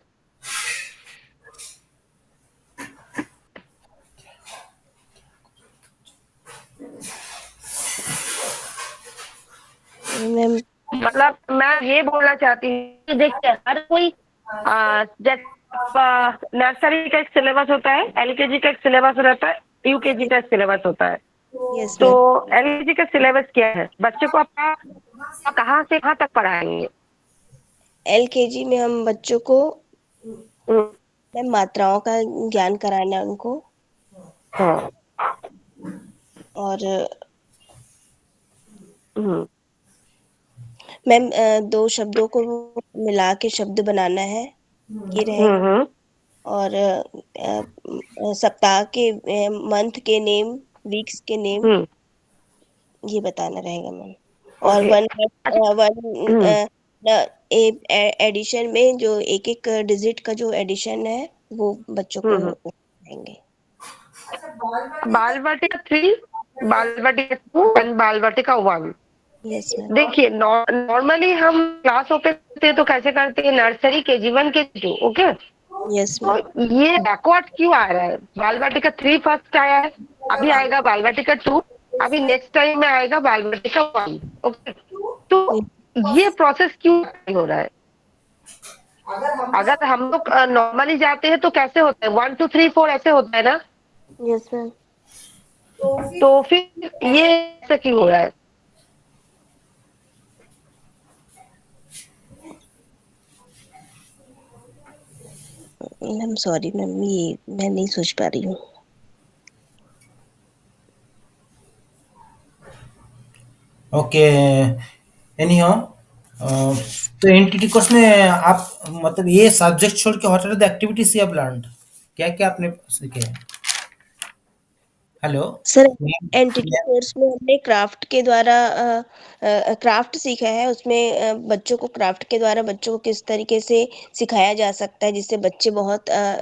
मैम।
मतलब मैं ये बोलना चाहती हूँ, देखिए हर कोई जैसे नर्सरी का एक सिलेबस होता है, एलकेजी का एक सिलेबस रहता है, यूकेजी का एक सिलेबस होता है।
यस
तो
मैम।
एलकेजी का सिलेबस क्या है? बच्चे को आप कहाँ से कहाँ तक पढ़ाएंगे?
LKG में हम बच्चों को
हम्म,
मैम मात्राओं का ज्ञान कराना है उनको,
हाँ,
और
हम्म,
मैम 2 शब्दों को मिला के शब्द बनाना है, ये रहेगा।
हम्म,
और सप्ताह के मंथ के नेम, वीक्स के नेम,
हम्म,
ये बताना रहेगा मैम। और
ओके।
वन
अच्छा, हम्म,
एडिशन में जो एक डिजिट का जो एडिशन है वो बच्चों को
हम्म।
देंगे।
अच्छा बाल
बाल वाटिका 3, बाल वाटिका 2 एंड बाल वाटिका 1।
Yes ma'am.
देखिए नॉर्मली हम क्लास ओपन करते हैं तो कैसे करते हैं, nursery KG1 KG2, okay.
Yes
तो
मैम।
ये बैकवर्ड क्यों आ रहा है? बाल वाटिका 3 फर्स्ट आया है, अभी आएगा बाल वाटिका 2, अभी नेक्स्ट टाइम में आएगा बाल वाटिका 1, ओके। तो ये प्रोसेस क्यों नहीं हो रहा है? अगर हम लोग नॉर्मली जाते हैं तो कैसे होता है, 1 2 3 4 ऐसे होता है ना?
Yes ma'am.
तो फिर ये ऐसे क्यों हो रहा है?
मैम सॉरी मैम, ये मैं नहीं सोच पा रही हूँ।
ओके, एनी हाउ, तो एनटीटी कोर्स में आप मतलब ये सब्जेक्ट छोड़ के what are the activities you have learned, क्या क्या आपने सीखे? Hello
sir
ma'am.
NTT course में हमने क्राफ्ट के द्वारा क्राफ्ट सीखा है। उसमें बच्चों को क्राफ्ट के द्वारा बच्चों को किस तरीके से सिखाया जा सकता है जिससे बच्चे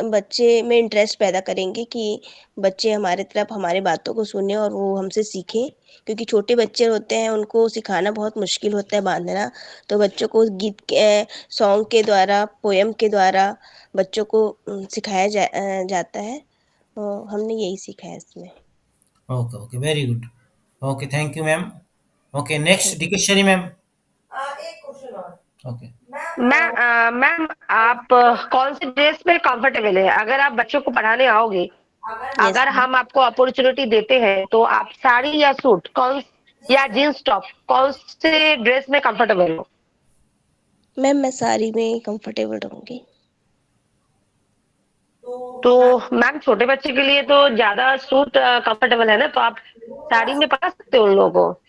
बच्चे में इंटरेस्ट पैदा करेंगे कि बच्चे हमारे तरफ हमारे बातों को सुने और वो हमसे सीखें, क्योंकि छोटे बच्चे होते हैं उनको सिखाना बहुत मुश्किल होता है बांधना। तो बच्चों को सॉन्ग के द्वारा, पोयम के द्वारा बच्चों को सिखाया जाता है। हमने यही सीखा है इसमें।
Okay okay, very good. Okay, thank you ma'am. Okay, next
thank
Dikeshwari ma'am.
एक क्वेश्चन और
ओके,
मैम आप कौन सी ड्रेस में कंफर्टेबल है? अगर आप बच्चों को पढ़ाने आओगे,
यू। यस
अगर हम आपको अपॉर्चुनिटी देते हैं तो आप साड़ी या सूट कौन, या जींस टॉप, कौन से ड्रेस में कंफर्टेबल हो?
मैम, मैं साड़ी में कंफर्टेबल रहूंगी।
तो मैम छोटे बच्चे के लिए तो ज्यादा सूट कंफर्टेबल है ना, तो आप साड़ी में पढ़ा सकते हो उन लोगों को।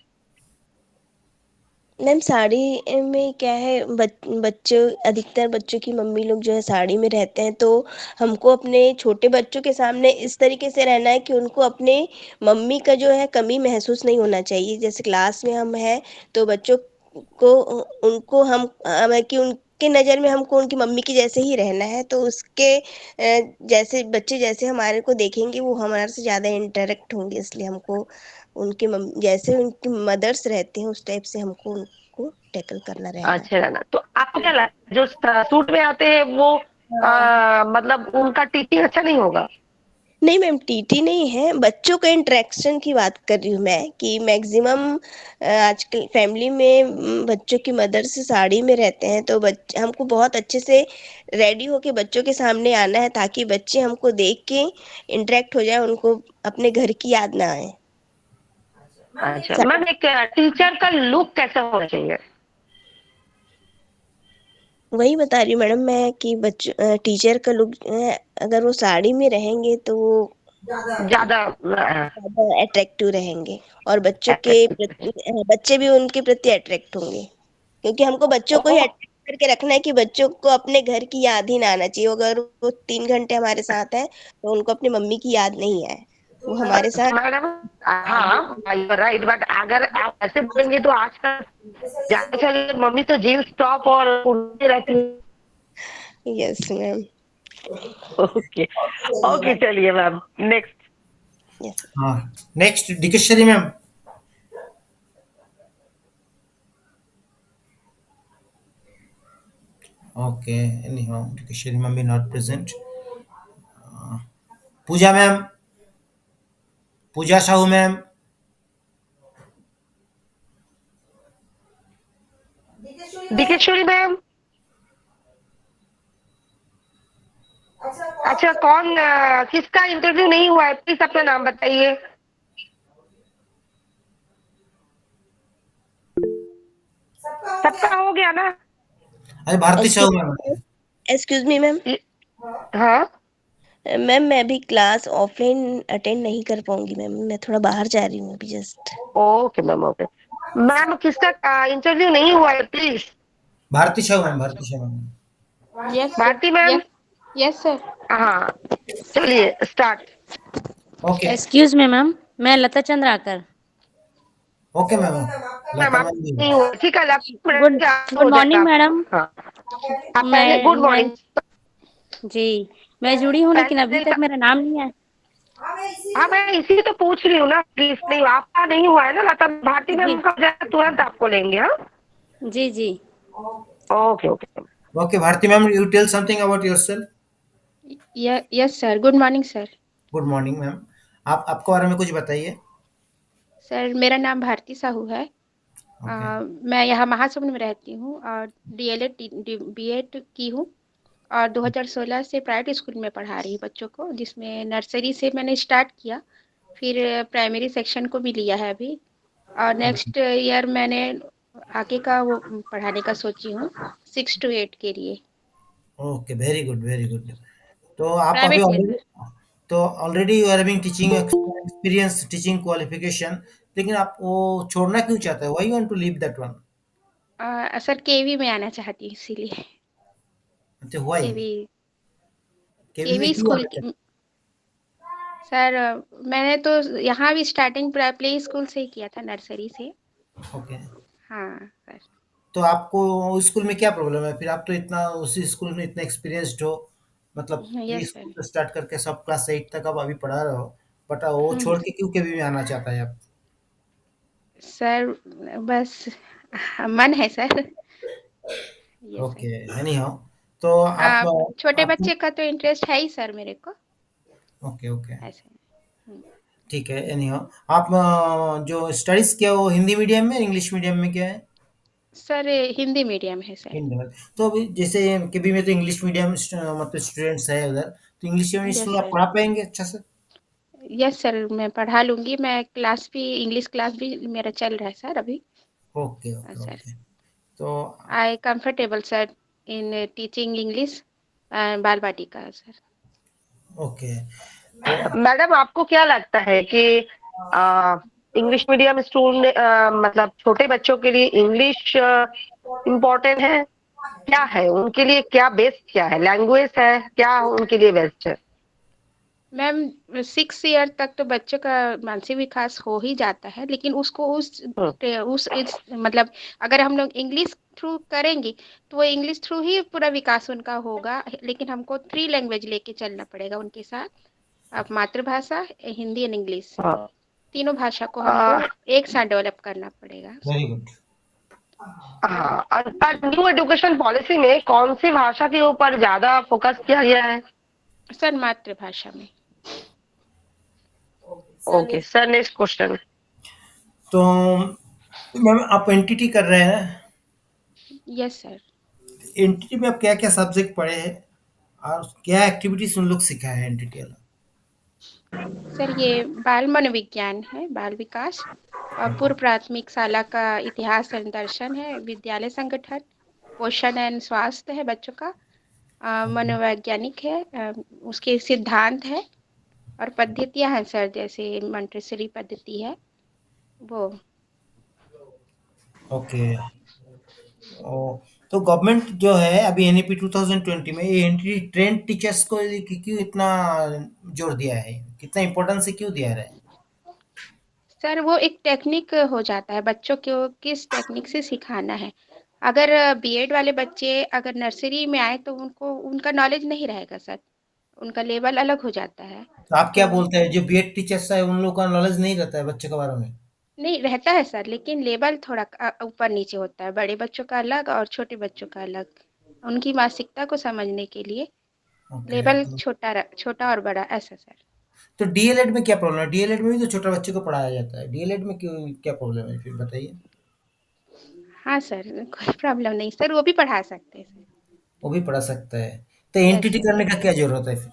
मैम साड़ी में क्या है, बच्चों अधिकतर बच्चों की मम्मी लोग जो है साड़ी में रहते हैं, तो हमको अपने छोटे बच्चों के सामने इस तरीके से रहना है कि उनको अपने मम्मी का जो है कमी महसूस नहीं होना चाहिए। जैसे क्लास में हम हैं तो बच्चों को उनको कि उनके नज़र में हमको उनकी मम्मी की जैसे ही रहना है, तो उसके जैसे बच्चे जैसे हमारे को देखेंगे वो हमारे से ज़्यादा इंटरेक्ट होंगे, इसलिए हमको उनके जैसे उनकी मदर्स रहते हैं उस टाइप से हमको उनको टैकल करना रहना।
अच्छा ना, तो आपको क्या लगता है जो सूट में आते हैं वो मतलब उनका टीचिंग अच्छा नहीं होगा?
नहीं मैम, टीटी नहीं है, बच्चों के इंटरेक्शन की बात कर रही हूँ मैं कि मैक्सिमम आजकल फैमिली में बच्चों की मदर से साड़ी में रहते हैं, तो बच्चे हमको बहुत अच्छे से रेडी होके बच्चों के सामने आना है ताकि बच्चे हमको देख के इंटरेक्ट हो जाए, उनको अपने घर की याद ना आए।
अच्छा मैम, एक टीचर का लुक कैसा होना चाहिए?
वही बता रही हूँ मैडम मैं कि टीचर का लुक अगर वो साड़ी में रहेंगे तो वो
ज्यादा
ज्यादा अट्रैक्टिव रहेंगे और
attractive।
बच्चे भी उनके प्रति अट्रैक्ट होंगे, क्योंकि हमको बच्चों को ही
ओ,
अट्रैक्ट करके रखना है कि बच्चों को अपने घर की याद ही ना आना चाहिए। अगर वो 3 घंटे हमारे साथ है तो उनको अपनी मम्मी की याद नहीं आए, वो हमारे साथ।
मैडम हाँ राइट, बट अगर आप ऐसे बोलेंगे तो आजकल ज्यादा चलिए मम्मी तो जीन्स टॉप और कुर्ती रहती है।
Yes ma'am.
ओके ओके, चलिए मैम नेक्स्ट।
यस।
हाँ, next Dikeshwari ma'am. Okay, anyhow, Dikeshwari ma'am भी not present. Pooja ma'am, Pooja Sahu ma'am.
Dikeshwari ma'am, अच्छा कौन किसका इंटरव्यू नहीं हुआ है, प्लीज अपना नाम बताइए। सबका हो गया ना?
अरे Bharti Sahu ma'am.
Excuse me ma'am.
हाँ
मैम मैं अभी क्लास ऑफलाइन अटेंड नहीं कर पाऊंगी मैम, मैं थोड़ा बाहर जा रही हूँ अभी just.
Okay ma'am, okay ma'am, किसका इंटरव्यू नहीं हुआ है please?
Bharti Sahu ma'am, Bharti Sahu ma'am.
Yes sir.
Bharti ma'am.
Yes sir.
हाँ चलिए start.
Okay
excuse me ma'am, मैं Lata Chandrakar.
Okay ma'am,
ma'am
Lata
आप
मैम भी।
नहीं हुआ, ठीक है,
गुड
हो
गुड
जाएगा
मॉर्निंग
आपका।
मैडम।
हाँ आप पहले
मैं
गुड
मैं
मॉर्निंग।
जी, मैं जुड़ी हूँ लेकिन अभी
पहले
तक मेरा नाम नहीं आया।
हाँ मैं इसी तो पूछ रही हूँ ना, प्लीज नहीं आपका नहीं हुआ है ना लता, भारती
जी
मैम का हो जाए तुरंत आपको लेंगे। हाँ
जी जी।
Okay okay.
Okay Bharti ma'am, you tell something about yourself.
Yes sir. Good morning sir.
Good morning ma'am. आप आपके बारे में कुछ बताइए।
सर मेरा नाम भारती साहू है।
ओके।
मैं यहाँ महासमुंद में रहती हूँ और डीएलएड बीएड की हूँ और 2016 से प्राइवेट स्कूल में पढ़ा रही हूँ बच्चों को, जिसमें नर्सरी से मैंने स्टार्ट किया, फिर प्राइमरी सेक्शन को भी लिया है अभी, और नेक्स्ट ईयर मैंने आगे का वो पढ़ाने का सोची हूँ 6 to 8 के लिए
okay, very good, very good. तो आप अभी
प्राइवेट में
ऑलरेडी
सर।
तो already you are having teaching experience, teaching qualification, लेकिन आप वो छोड़ना क्यों चाहते हो? Why you want to leave that one?
Sir KV में आना चाहती हूँ इसीलिए।
अच्छा, व्हाई?
केवी
केवी में
केवी
क्यों
स्कूल
आना चाहते
सर मैंने तो यहाँ भी स्टार्टिंग प्ले स्कूल से ही किया था, नर्सरी से।
हो? ओके।
हाँ सर।
तो आपको उस स्कूल में क्या प्रॉब्लम है? फिर आप तो इतना उसी स्कूल में इतना एक्सपीरियंस्ड हो, मतलब प्री
यस
स्कूल
सर।
से स्टार्ट करके सब क्लास 8 तक आप अभी पढ़ा रहे हो, बट वो छोड़ के क्यों केवी में आना चाहता है आप?
सर बस मन है sir. Yes sir.
Okay, anyhow. तो आप
छोटे
आप
बच्चे का तो इंटरेस्ट है ही सर मेरे को
ओके, ओके,
ऐसे। हम्म,
ठीक है, एनी हाउ। आप जो स्टडीज किया वो हिंदी मीडियम में, इंग्लिश मीडियम में क्या है?
सर हिंदी मीडियम है सर।
हिंदी में। तो अभी जैसे केबी में तो इंग्लिश मीडियम मतलब स्टूडेंट्स है उधर, तो इंग्लिश मीडियम
यस
स्टूडेंट आप
सर।
पढ़ा पाएंगे अच्छा से?
यस सर, मैं पढ़ा लूंगी। मैं क्लास भी, इंग्लिश क्लास भी मेरा चल रहा है सर अभी।
Okay, okay,
sir
okay. तो
I comfortable sir in teaching English Bal Vatika sir.
Okay. तो
मैडम आपको क्या लगता है कि इंग्लिश मीडियम स्टूडेंट मतलब छोटे बच्चों के लिए इंग्लिश इम्पोर्टेंट है? क्या है उनके लिए, क्या बेस्ट, क्या है लैंग्वेज है, क्या उनके लिए बेस्ट है?
मैम 6 ईयर तक तो बच्चे का मानसिक विकास हो ही जाता है, लेकिन उसको
हम्म,
मतलब अगर हम लोग इंग्लिश थ्रू करेंगे तो वो इंग्लिश थ्रू ही पूरा विकास उनका होगा, लेकिन हमको 3 लैंग्वेज लेके चलना पड़ेगा उनके साथ। अब मातृभाषा, हिंदी एंड इंग्लिश,
हाँ।
तीनों भाषा को हमको
अ,
एक साथ डेवलप करना पड़ेगा।
Very good.
हाँ, न्यू एजुकेशन पॉलिसी में कौन सी भाषा के ऊपर ज्यादा फोकस किया गया है?
सर मातृभाषा में।
Okay sir, next question.
तो मैम आप एनटीटी कर रहे हैं,
यस सर।
एनटीटी में आप क्या क्या सब्जेक्ट पढ़े हैं और क्या एक्टिविटीज उन लोग सिखाए हैं एनटीटी वाला?
सर ये बाल मनोविज्ञान है, बाल विकास, और पूर्व प्राथमिक शाला का इतिहास एवं दर्शन है, विद्यालय संगठन, पोषण एवं स्वास्थ्य है बच्चों का, मनोवैज्ञानिक है, उसके सिद्धांत है, और पद्धतियां हैं सर, जैसे मंटेसरी पद्धति है वो।
ओके। ओ, तो गवर्नमेंट जो है अभी एनईपी 2020 में ये एनटीटी ट्रेंड टीचर्स को क्यों इतना जोर दिया है, कितना इम्पोर्टेंस क्यों दिया है?
सर वो एक टेक्निक हो जाता है, बच्चों को किस टेक्निक से सिखाना है। अगर बीएड वाले बच्चे अगर नर्सरी में आए तो उनको उनका नॉलेज नहीं रहेगा सर, उनका लेवल अलग हो जाता है।
तो आप क्या
तो
बोलते हैं जो बीएड टीचर्स है उन लोगों का नॉलेज नहीं रहता है बच्चे के बारे में?
नहीं रहता है सर, लेकिन लेवल थोड़ा ऊपर नीचे होता है, बड़े बच्चों का अलग और छोटे बच्चों का अलग, उनकी मानसिकता को समझने के लिए
ओके।
लेवल छोटा और बड़ा ऐसा सर।
तो डीएलएड में क्या प्रॉब्लम है? डीएलएड में भी तो छोटे बच्चे को पढ़ाया जाता है, डीएलएड में क्यों क्या प्रॉब्लम है फिर बताइए?
हाँ सर, कोई प्रॉब्लम नहीं सर, वो भी पढ़ा सकते हैं सर।
वो भी पढ़ा सकता है। तो
यस
एनटीटी
सर।
करने का क्या जरूरत है फिर?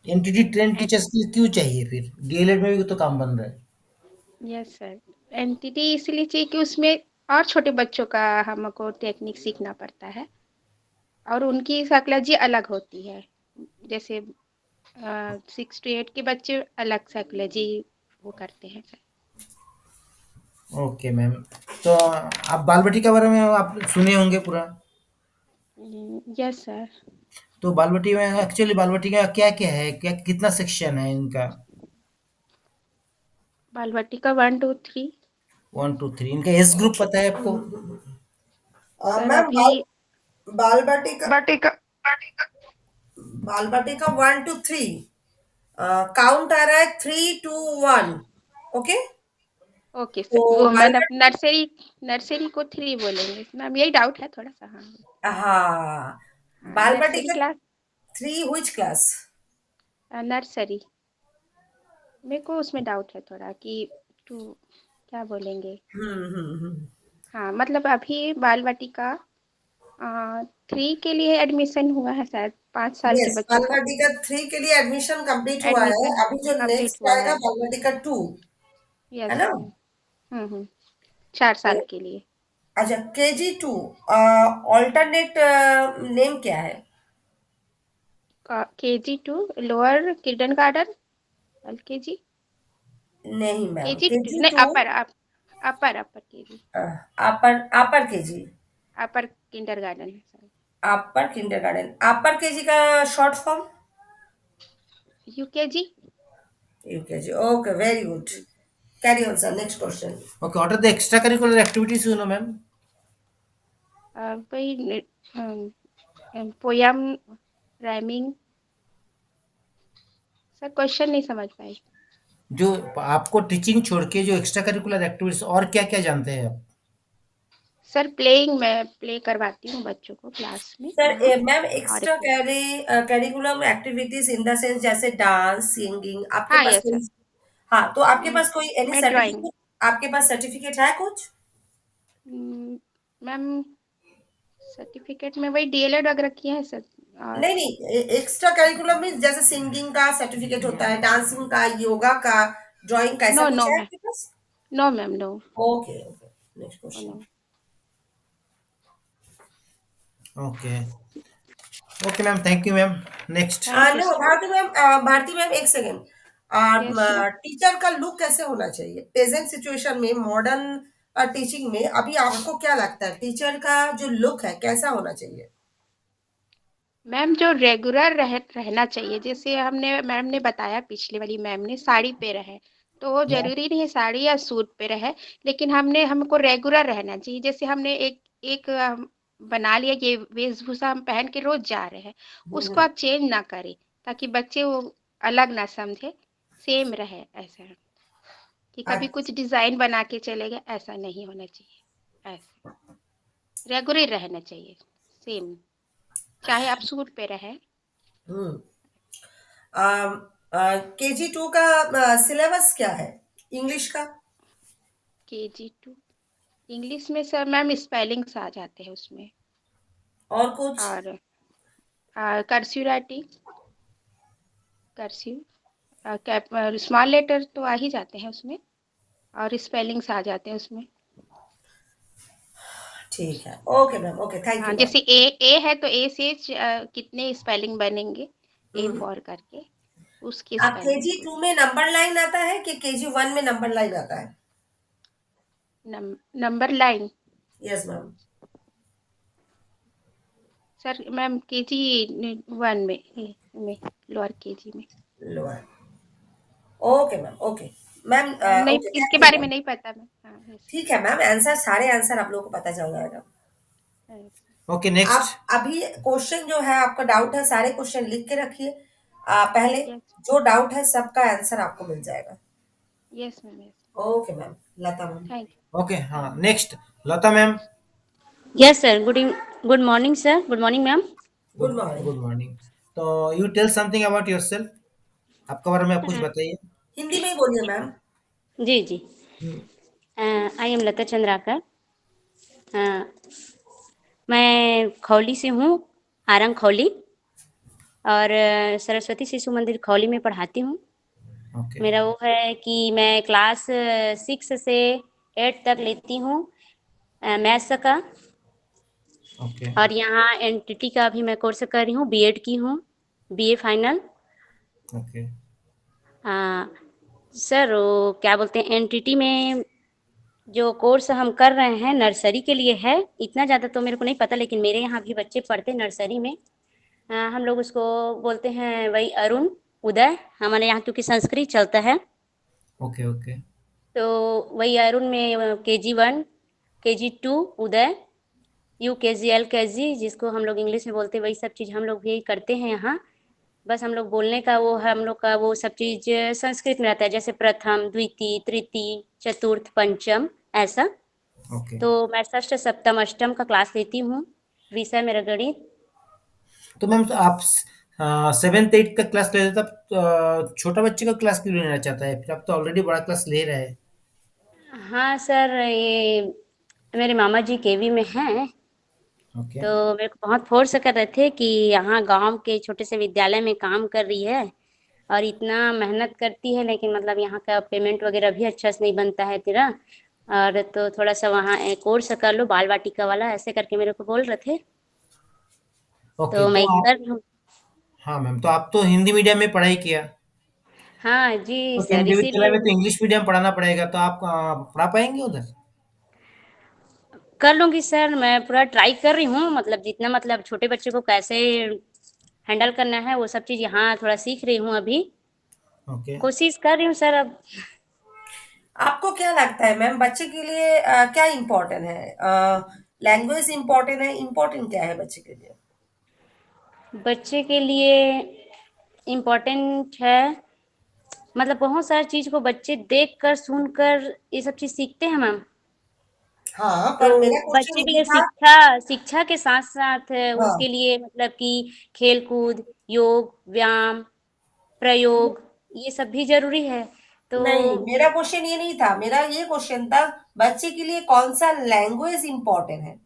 एनटीटी ट्रेन टीचर्स क्यों चाहिए फिर? डीएलएड में भी तो काम बन रहा है।
यस सर, एनटीटी इसलिए चाहिए कि उसमें और छोटे बच्चों का हमको टेक्निक सीखना पड़ता है, और उनकी साइकोलॉजी अलग होती है, जैसे 6 to 8 के बच्चे अलग साइकोलॉजी वो करते हैं सर।
Okay ma'am. तो आप बाल बच्ची के बारे में आप सुने होंगे पूरा।
Yes sir.
तो बाल बच्ची में एक्चुअली बाल बच्ची का क्या क्या है, क्या कितना सेक्शन है इनका?
बाल वाटिका 1 2 3।
1 2 3 इनका एज ग्रुप पता है आपको?
सर
मैम
अभी
बाल बाटिका
बट
बाल बाटिका 1 to 3 काउंट आ रहा है 3 2 1। ओके,
ओके सर,
तो
वो
बाल
मतलब नर्सरी नर्सरी को 3 बोलेंगे मैम, यही डाउट है थोड़ा सा। हाँ
हाँ,
हाँ,
Bal
nursery
Vatika
class,
3 which class?
Nursery, मेरे को उसमें डाउट है थोड़ा कि 2 क्या बोलेंगे।
हम्म।
हाँ, मतलब अभी बाल वाटिका 3 के लिए एडमिशन हुआ है शायद 5 साल के
यस,
बच्चों का
बालवाटिका 3 के लिए एडमिशन कंप्लीट हुआ है।
एडमिशन
अभी जो
कंप्लीट
नेक्स्ट
हुआ
आएगा
है।
बालवाटिका 2, है
यस
ना?
मैम। 4 साल के लिए।
अच्छा, KG2 ऑल्टरनेट नेम क्या है?
KG2 लोअर किंडरगार्टन LKG
नहीं मैम,
KG नहीं
KG2
अपर KG
अपर KG,
अपर किंडरगार्टन है सर।
अपर किंडरगार्टन, अपर KG का short form
UKG।
UKG। Okay, very good. Carry on sir, next question.
Okay, what are the extracurricular activities you know, ma'am?
वही poem rhyming. Sir question नहीं समझ पाई।
जो आपको teaching छोड़ के जो एक्स्ट्रा करिकुलर एक्टिविटीज और क्या-क्या जानते हैं आप?
सर प्लेइंग मैं प्ले करवाती हूँ बच्चों को क्लास में
सर
यहाँ।
मैम,
और
extra curriculum activities in the sense जैसे डांस, सिंगिंग, आपके
हाँ
पास
यस
कोई?
सर।
हाँ, तो आपके पास कोई एनी
मैं ड्राइंग
सर्टिफिकेट, आपके पास सर्टिफिकेट है कुछ?
मैम सर्टिफिकेट में वही DLED वगैरह किया है सर। और
नहीं नहीं, एक्स्ट्रा करिकुलम में जैसे सिंगिंग का सर्टिफिकेट होता है, डांसिंग का, योगा का, ड्राइंग का, ऐसा
नो
कुछ
नो
है
मैम।
आपके पास?
No ma'am no.
Okay okay, next question.
No.
Okay. Okay ma'am, thank you ma'am. Next.
Thank you
no
sir.
Bharti ma'am, एक सेकेंड।
Yes ma'am.
टीचर का लुक कैसे होना चाहिए प्रेजेंट सिचुएशन में, मॉडर्न टीचिंग में? अभी आपको क्या लगता है टीचर का जो लुक है कैसा होना चाहिए?
मैम जो रेगुलर रहना चाहिए, जैसे हमने मैम ने बताया, पिछले वाली मैम ने साड़ी पे रहे, तो वो जरूरी नहीं है साड़ी या सूट पे रहे, लेकिन हमको रेगुलर रहना चाहिए। जैसे हमने एक एक बना लिया कि वेशभूषा हम पहन के रोज जा रहे हैं, उसको आप चेंज ना करें, ताकि बच्चे वो अलग ना समझे, सेम रहे। ऐसा कि कभी कुछ डिजाइन बना के चले गए, ऐसा नहीं होना चाहिए। ऐसा रेगुलर रहना चाहिए, सेम, चाहे आप सूट पे रहे।
KG2 का सिलेबस क्या है इंग्लिश का?
KG2 इंग्लिश में सर मैम स्पेलिंग्स आ जाते हैं उसमें,
और कुछ?
और cursive writing, cursive small letter तो आ ही जाते हैं उसमें, और स्पेलिंग्स आ जाते हैं उसमें।
ठीक है, ओके मैम, ओके, थैंक
हाँ,
यू मैम।
जैसे ए है तो ए से कितने स्पेलिंग बनेंगे, ए फॉर करके उसकी
आप
स्पेलिंग
KG2 में नंबर लाइन आता है कि KG1 में नंबर लाइन आता है?
Number line.
Yes ma'am.
Sir ma'am KG1 में लोअर KG में।
Lower. Okay ma'am, okay ma'am,
नहीं,
ओके,
इसके
थैंक यू
बारे में
मैम।
नहीं पता मैम। हाँ यस।
ठीक है मैम, आंसर, सारे आंसर आप लोगों को पता चल जाएगा।
Okay, next.
आप अभी क्वेश्चन जो है, आपका डाउट है, सारे क्वेश्चन लिख के रखिए। पहले
यस
जो डाउट है सबका आंसर आपको मिल जाएगा।
Yes ma'am. Yes.
Okay ma'am, Lata ma'am.
Thank
okay, हाँ, next Lata ma'am.
Yes, sir. Good morning, sir. Good morning, ma'am.
Good morning.
Good morning. तो you tell something about yourself. आपके बारे में आप कुछ बताइए।
हिंदी में ही बोलिए मैम।
जी जी।
Hmm,
I am Lata Chandrakar. मैं खौली से हूँ, आरंग खौली, और सरस्वती शिशु मंदिर खौली में पढ़ाती हूँ।
ओके।
मेरा वो है कि मैं क्लास 6 से 8 तक लेती हूँ मैथ्स का,
ओके।
और यहाँ एनटीटी का भी मैं कोर्स कर रही हूँ, बीएड की हूँ, बीए फाइनल।
ओके।
सर वो क्या बोलते हैं, एनटीटी में जो कोर्स हम कर रहे हैं नर्सरी के लिए है, इतना ज़्यादा तो मेरे को नहीं पता, लेकिन मेरे यहाँ भी बच्चे पढ़ते नर्सरी में। हम लोग उसको बोलते हैं वही अरुण उदय, हमारे यहाँ क्योंकि संस्कृत चलता है,
ओके। ओके।
तो वही अरुण में KG1 KG2 उदय, UKG LKG जिसको हम लोग इंग्लिश में बोलते हैं, वही सब चीज़ हम लोग भी करते हैं यहाँ। बस हम लोग बोलने का वो हम लोग का वो सब चीज़ संस्कृत में रहता है, जैसे प्रथम द्वितीय तृतीय चतुर्थ पंचम ऐसा।
ओके।
तो मैं षष्ठ सप्तम अष्टम का क्लास लेती हूँ, विषय मेरा गणित।
तो मैम, तो आप 7th 8th का क्लास ले रहे थे, तब छोटा बच्चे का क्लास क्यों लेना चाहता है? फिर आप तो ऑलरेडी बड़ा क्लास ले रहे हैं।
हाँ सर, ये मेरे मामा जी केवी में हैं,
ओके।
तो मेरे को बहुत फोर्स कर रहे थे कि यहाँ गांव के छोटे से विद्यालय में काम कर रही है और इतना मेहनत करती है, लेकिन मतलब यहाँ का पेमेंट वगैरह भी अच्छा से नहीं बनता है तेरा, और तो थोड़ा सा वहाँ कोर्स कर लो बाल वाटिका वाला, ऐसे करके मेरे को बोल रहे थे,
ओके,
तो
तो
मैं
आप,
कर रही हूँ।
हाँ मैम, तो आप तो हिंदी मीडियम में पढ़ाई किया,
हाँ जी
तो
सर,
केंद्रीय विद्यालय
इसीलिए
में तो इंग्लिश मीडियम पढ़ाना पड़ेगा, तो आप पढ़ा पाएंगे उधर?
कर लूंगी सर, मैं पूरा ट्राई कर रही हूँ, मतलब जितना मतलब छोटे बच्चे को कैसे हैंडल करना है वो सब चीज़ यहाँ थोड़ा सीख रही हूँ अभी,
ओके।
कोशिश कर रही हूँ सर अब।
आपको क्या लगता है मैम, बच्चे के लिए क्या इम्पोर्टेंट है? लैंग्वेज इम्पोर्टेंट है, इम्पोर्टेंट क्या है बच्चे के लिए?
बच्चे के लिए इम्पोर्टेंट है, मतलब बहुत सारी चीज़ को बच्चे देख कर सुन कर ये सब चीज़ सीखते हैं मैम।
हाँ,
तो
पर मेरा
बच्चे
क्वेश्चन
के
ये
लिए
था।
शिक्षा शिक्षा के साथ साथ
हाँ,
उसके लिए मतलब कि खेल कूद, योग, व्यायाम, प्रयोग, ये सब भी जरूरी है। तो
नहीं, मेरा क्वेश्चन ये नहीं था, मेरा ये क्वेश्चन था, बच्चे के लिए कौन सा लैंग्वेज इम्पोर्टेंट है?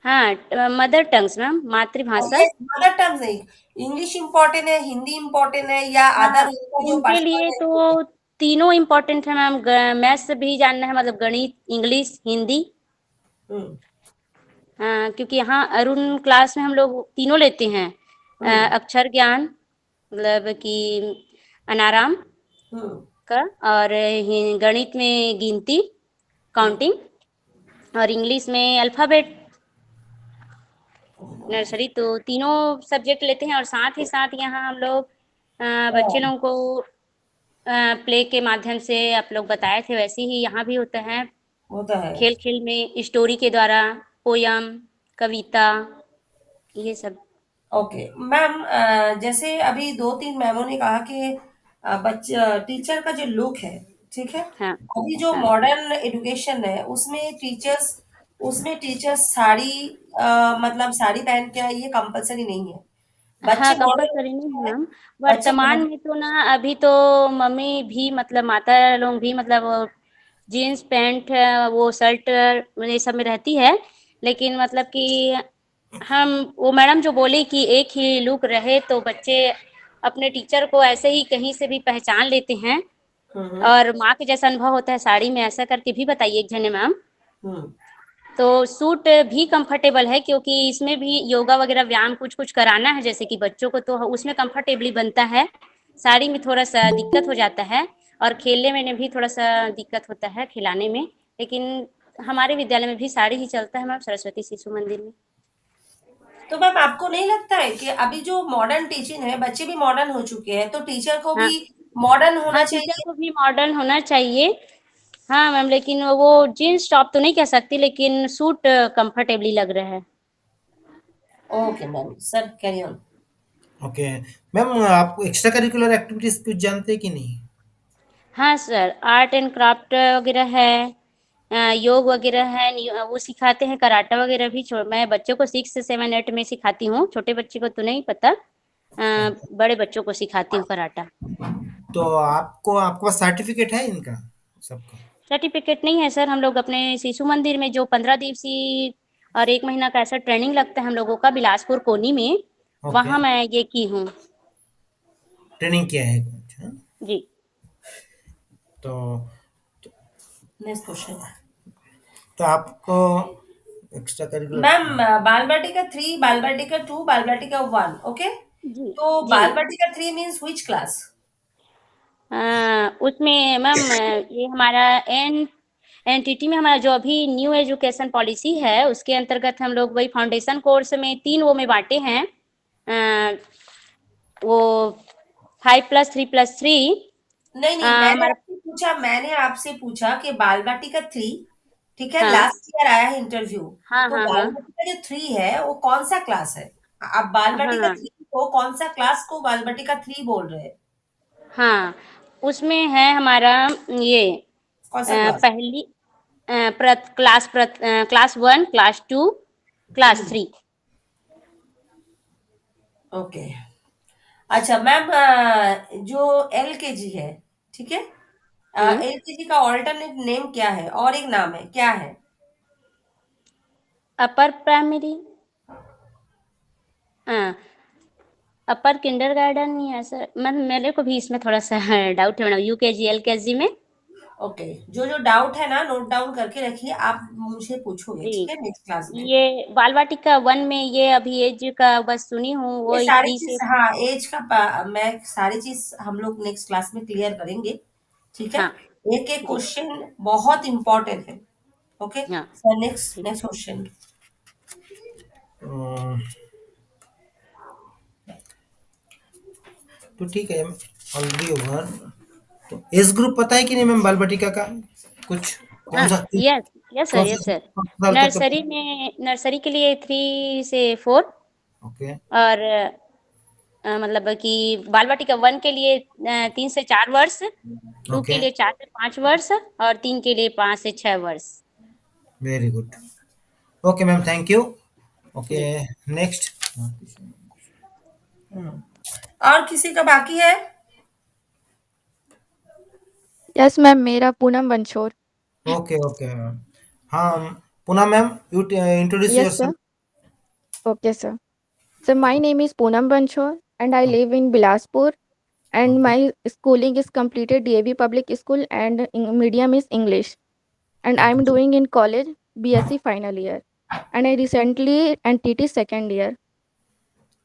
हाँ, मदर टंग्स मैम, मातृभाषा।
ये मदर टंग नहीं, इंग्लिश इम्पोर्टेंट है, हिंदी इम्पोर्टेंट है, या
हाँ,
अदर उनका जो
उनके
पर्सनल
लिए
है?
तो तीनों इम्पोर्टेंट है मैम, मैथ्स भी जानना है, मतलब गणित, इंग्लिश, हिंदी।
हम्म।
हाँ, क्योंकि यहाँ अरुण क्लास में हम लोग तीनों लेते हैं,
हम्म।
अक्षर ज्ञान, मतलब कि अनाराम
हम्म।
का, और गणित में गिनती,
हम्म।
काउंटिंग, और इंग्लिश में अल्फ़ाबेट, नर्सरी, तो तीनों सब्जेक्ट लेते हैं। और साथ ही साथ यहाँ हम लोग बच्चे
हाँ,
लोगों को प्ले के माध्यम से, आप लोग बताए थे वैसे ही यहाँ भी होता है,
वो तो है।
खेल खेल में स्टोरी के द्वारा, पोयम, कविता, ये सब।
ओके मैम, जैसे अभी दो तीन मैमों ने कहा कि बच्चे टीचर का जो लुक है, ठीक है,
हाँ
अभी जो
हाँ
मॉडर्न एजुकेशन है उसमें टीचर्स साड़ी, मतलब साड़ी पहन के ये कंपलसरी नहीं है।
हाँ,
बच्चे मॉडर्न
कंपल्सरी नहीं है
है,
मैम।
बच्चे
वर्तमान
मॉडर्न।
में तो ना अभी तो मम्मी भी मतलब माता लोग भी मतलब जीन्स पैंट, वो शर्ट, ये सब में रहती है, लेकिन मतलब कि हम, वो मैडम जो बोली कि एक ही लुक रहे तो बच्चे अपने टीचर को ऐसे ही कहीं से भी पहचान लेते हैं,
हम्म।
और माँ के जैसा अनुभव होता है साड़ी में, ऐसा करके भी बताइए एक जने मैम।
हम्म।
तो सूट भी कंफर्टेबल है, क्योंकि इसमें भी योगा वगैरह व्यायाम कुछ कुछ कराना है जैसे कि बच्चों को, तो उसमें कंफर्टेबली बनता है। साड़ी में थोड़ा सा दिक्कत हो जाता है, और खेलने में भी थोड़ा सा दिक्कत होता है खिलाने में, लेकिन हमारे विद्यालय में भी साड़ी ही चलता है मैम, सरस्वती शिशु मंदिर में।
तो मैम, आपको नहीं लगता है कि अभी जो मॉडर्न टीचिंग है, बच्चे भी मॉडर्न हो चुके हैं, तो टीचर को
हाँ
भी मॉडर्न
हाँ,
होना
टीचर
चाहिए?
को भी मॉडर्न होना चाहिए। हाँ मैम, लेकिन वो जीन्स टॉप तो नहीं कह सकती, लेकिन सूट कंफर्टेबली लग रहा है।
Okay ma'am, sir carry on.
Okay ma'am, आप एक्स्ट्रा करिकुलर एक्टिविटीज कुछ जानते हैं कि नहीं?
हाँ सर, आर्ट एंड क्राफ्ट वगैरह है, योग वगैरह है, वो सिखाते हैं, कराटा वगैरह भी मैं बच्चों को 6 से 7 8 में सिखाती हूँ, छोटे बच्चे को तो नहीं पता, बड़े बच्चों को सिखाती हूँ कराटा।
तो आपके पास सर्टिफिकेट है इनका सबका?
सर्टिफिकेट नहीं है सर, हम लोग अपने शिशु मंदिर में जो 15 दिवसीय और 1 महीना का ऐसा ट्रेनिंग लगता है हम लोगों का, बिलासपुर कोनी में,
ओके,
वहाँ मैं ये की हूँ।
ट्रेनिंग किया है कुछ, हाँ?
जी।
तो
नेक्स्ट क्वेश्चन।
तो आपको एक्स्ट्रा करिकुलर,
मैम, बाल वाटिका 3, बाल वाटिका 2, बाल वाटिका 1, ओके।
जी
तो
जी।
बाल वाटिका 3 मीन्स व्हिच क्लास?
उसमें मैम ये हमारा एनटीटी में हमारा जो अभी न्यू एजुकेशन पॉलिसी है उसके अंतर्गत हम लोग वही फाउंडेशन कोर्स में 3 वो में बांटे हैं, अ, वो 5+3+3।
नहीं नहीं,
हमारा,
मैंने आपसे पूछा कि बाल वाटिका 3, ठीक है,
हाँ
लास्ट ईयर आया है इंटरव्यू।
हाँ
तो
हाँ
बाल
हाँ
वाटिका जो 3 है वो कौन सा क्लास है? आप बाल वाटिका
हाँ
3 को कौन सा क्लास को बाल वाटिका 3 बोल रहे हैं?
हाँ, उसमें है हमारा ये
कौन सा क्लास?
पहली क्लास 1, क्लास 2, क्लास
हम्म।
3।
ओके। अच्छा मैम, जो एलकेजी है, ठीक है,
हम्म।
एलकेजी का ऑल्टरनेट नेम क्या है, और एक नाम है क्या है?
अपर प्राइमरी, हाँ, अपर किंडरगार्टन या सर, मेरे को भी इसमें थोड़ा सा डाउट है मैडम, यूकेजी एलकेजी में।
ओके, जो जो डाउट है ना नोट डाउन करके रखिए, आप मुझे पूछोगे,
जी,
ठीक है, नेक्स्ट क्लास में।
ये बाल वाटिका 1 में ये अभी एज का बस सुनी हूँ,
ये
वो
सारी
3
चीज,
से।
हाँ, एज का मैं सारी चीज हम लोग नेक्स्ट क्लास में क्लियर करेंगे, ठीक है।
हाँ
एक एक
जी,
क्वेश्चन बहुत इंपॉर्टेंट है। ओके
हाँ
सर, नेक्स्ट
ठीक।
Next question.
तो ठीक है, ऑलरेडी ओवर। तो एज ग्रुप पता है कि नहीं मैम बाल बटिका का कुछ? कौन
हाँ,
सा
यस यस सर,
कौन
यस सर।
सा साल तक का?
नर्सरी में, नर्सरी के लिए 3 से 4,
ओके
और मतलब कि बाल वाटिका 1 के लिए 3 से 4 वर्ष, 2 के
ओके,
लिए 4 से 5 वर्ष, और 3 के लिए 5 से 6 वर्ष।
Very good. Okay ma'am, thank you. Okay,
जी,
नेक्स्ट।
और किसी का बाकी है?
यस मैम, मेरा Poonam Banshor.
Okay okay ma'am. हाँ, पुनः ma'am, you introduce
Yes, sir.
Yourself.
Okay, sir. So my name is Poonam Banchor and I live in Bilaspur and
okay
my schooling is completed DAV Public School and medium is English and I'm
okay
doing in college BSc final year and I recently NTT second year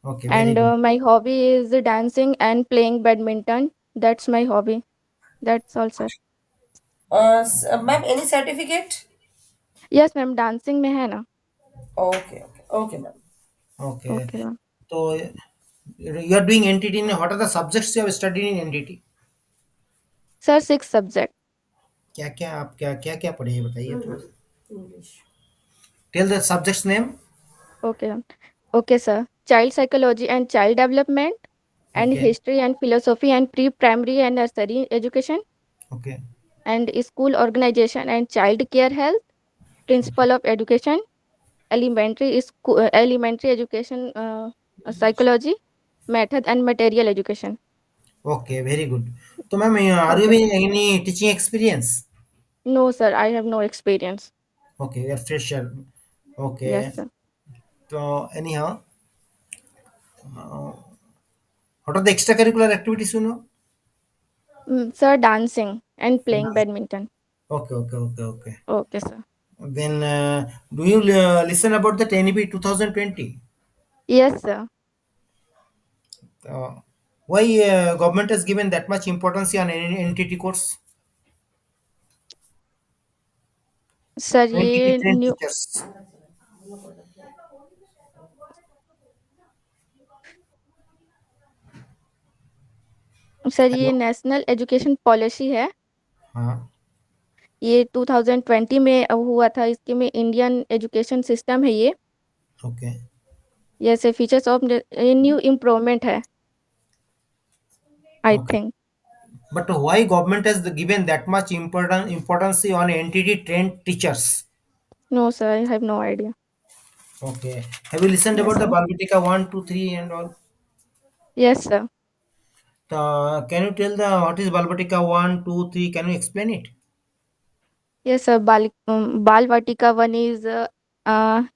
okay, very
and
good.
my hobby is dancing and playing badminton. That's my hobby. That's all, sir.
Ma'am, any certificate?
Yes, ma'am. Dancing में है ना?
Okay okay okay ma'am.
Okay,
Okay, ma'am.
तो you are doing NTT, what are the subjects you have studied in NTT?
Sir, 6 subject.
क्या क्या आप क्या क्या पढ़े हैं बताइए थोड़ा। Tell the subjects name.
Okay, ma'am. Okay, sir. Child psychology and child development and
okay
history and philosophy and pre-primary and nursery education
okay
and school organization and child care health, principle of education, elementary education, psychology, method and material education.
Okay, very good. तो ma'am, are you
Okay, sir.
Having any teaching experience?
No, sir, I have no experience.
Okay, you are fresher. Okay,
Yes, sir.
तो anyhow, what are the extra curricular activities you know?
Sir, dancing and playing badminton.
Okay okay okay okay.
Okay, sir.
Then, do you listen about the NEP 2020?
Yes, sir.
Uh, why government has given that much importance on NTT course?
Sir,
NTT
ये
trained
new
teachers.
Sir ये
Hello?
National education policy है।
हाँ
ये 2020 में हुआ था। इसके में इंडियन एजुकेशन सिस्टम है ये।
ओके
जैसे फीचर्स ऑफ न्यू इम्प्रूवमेंट है I
okay.
Think.
But why government has given that much importance on NTT trained teachers?
No sir, I have no idea.
Okay. Have you listened
yes
about the
sir.
Balbitika 1, 2, 3 and all?
Yes sir.
Can you tell the what is Balbitika 1, 2, 3? Can you explain it?
Yes sir, Bal Vatika 1 is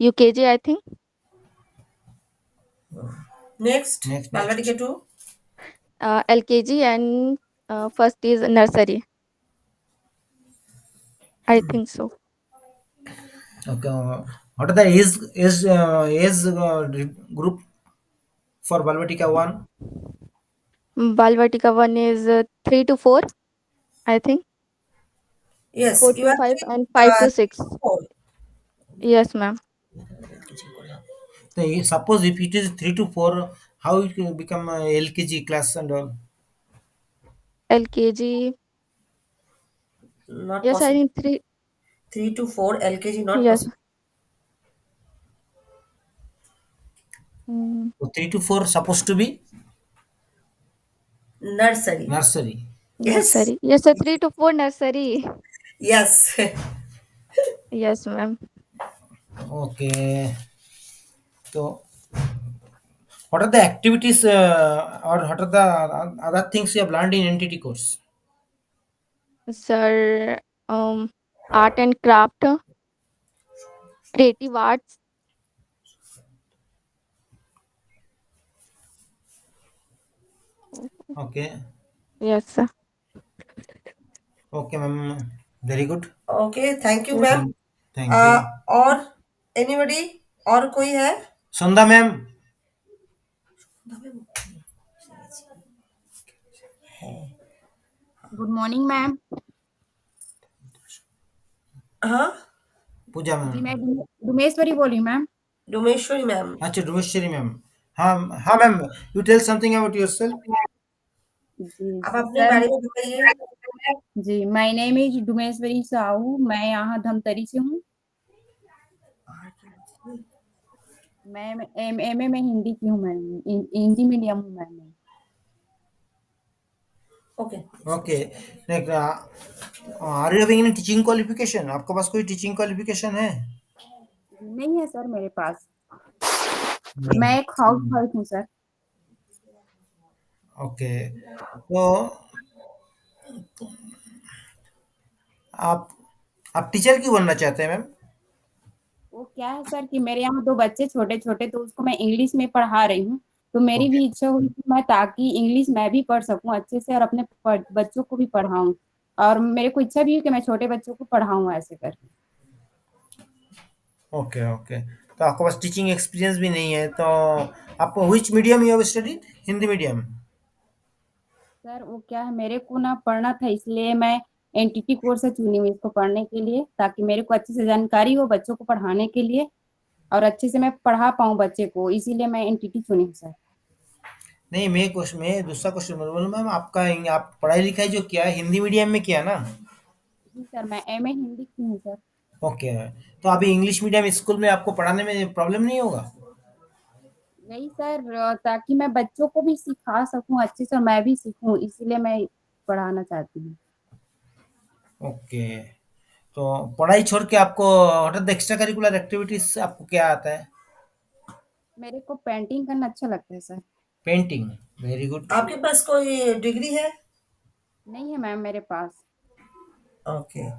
UKG I think.
Next,
Next,
Balwadi के
next.
2।
LKG and first is nursery I think so.
Okay. What are the group for Balvatika 1?
Bal Vatika 1 is 3 to 4 I think.
Yes,
4
you
to
are
5 and 5 to 6।
4।
Yes ma'am.
So, suppose if it is 3 to 4, how it will become LKG class and all?
LKG
not
yes I
possible.
Think 3।
3 to 4 LKG not
yes.
Possible.
So 3 to 4 supposed to be
nursery.
nursery.
Yes
nursery yes sir, 3 to 4 nursery.
Yes.
Yes ma'am.
Okay. So, what are the activities or what are the other things you have learned in NTT course?
Sir art and craft, creative arts,
okay,
Yes, sir.
Okay ma'am, very good.
Okay, thank you
Yes.
Ma'am.
Thank you.
और anybody, और कोई है?
संध्या ma'am.
Good morning ma'am.
हाँ,
पूजा
जी
ma'am.
मैं डुमेश्वरी बोल रही हूँ ma'am.
Domeshwari ma'am.
अच्छा, डोमेश्वरी मैम। हाँ हाँ ma'am, you tell something about yourself.
जी
आप अपने
सर।
बारे में बताइए।
जी, my name is Dumeshwari Sahu, मैं यहाँ धमतरी से हूँ। मैं एमए में हिंदी की हूँ मैम, हिंदी मीडियम हूँ मैम मैं।
Okay.
Okay, next, are you having any teaching qualification? आपके पास कोई टीचिंग क्वालिफिकेशन है?
नहीं है सर मेरे पास,
नहीं।
मैं एक हाउस वाइफ हूँ सर।
ओके, तो आप आप टीचर क्यों बनना चाहते हैं मैम?
वो क्या है सर कि मेरे यहाँ दो बच्चे छोटे छोटे, तो उसको मैं इंग्लिश में पढ़ा रही हूँ। तो मेरी
ओके,
भी इच्छा हुई कि मैं ताकि इंग्लिश मैं भी पढ़ सकूँ अच्छे से और अपने बच्चों को भी पढ़ाऊँ। और मेरे को इच्छा भी है कि मैं छोटे बच्चों को पढ़ाऊँ ऐसे करके।
Okay, okay. तो आपके पास टीचिंग एक्सपीरियंस भी नहीं है, तो आप which medium you have studied? Hindi medium?
Sir वो क्या है, मेरे को ना पढ़ना था, इसलिए मैं एनटीटी कोर्स से चुनी हुई इसको पढ़ने के लिए, ताकि मेरे को अच्छे से जानकारी हो बच्चों को पढ़ाने के लिए और अच्छे से मैं पढ़ा पाऊँ बच्चे को, इसीलिए मैं एनटीटी चुनी हूँ सर।
नहीं, मैं दूसरा क्वेश्चन बोलूँ मैम, आपका आप पढ़ाई लिखाई जो किया है हिंदी मीडियम में किया ना?
जी सर, मैं एमए हिंदी की हूँ सर।
ओके, तो अभी इंग्लिश मीडियम स्कूल में आपको पढ़ाने में प्रॉब्लम नहीं होगा?
नहीं सर, ताकि मैं बच्चों को भी सिखा सकूं अच्छे से और मैं भी सीखूं, इसीलिए मैं पढ़ाना चाहती हूँ।
ओके, तो पढ़ाई छोड़ के आपको हटात एक्स्ट्रा करिकुलर एक्टिविटीज आपको क्या आता है?
मेरे को पेंटिंग करना अच्छा लगता है सर।
Painting, very good.
आपके पास कोई डिग्री है?
नहीं है मैम मेरे पास।
ओके।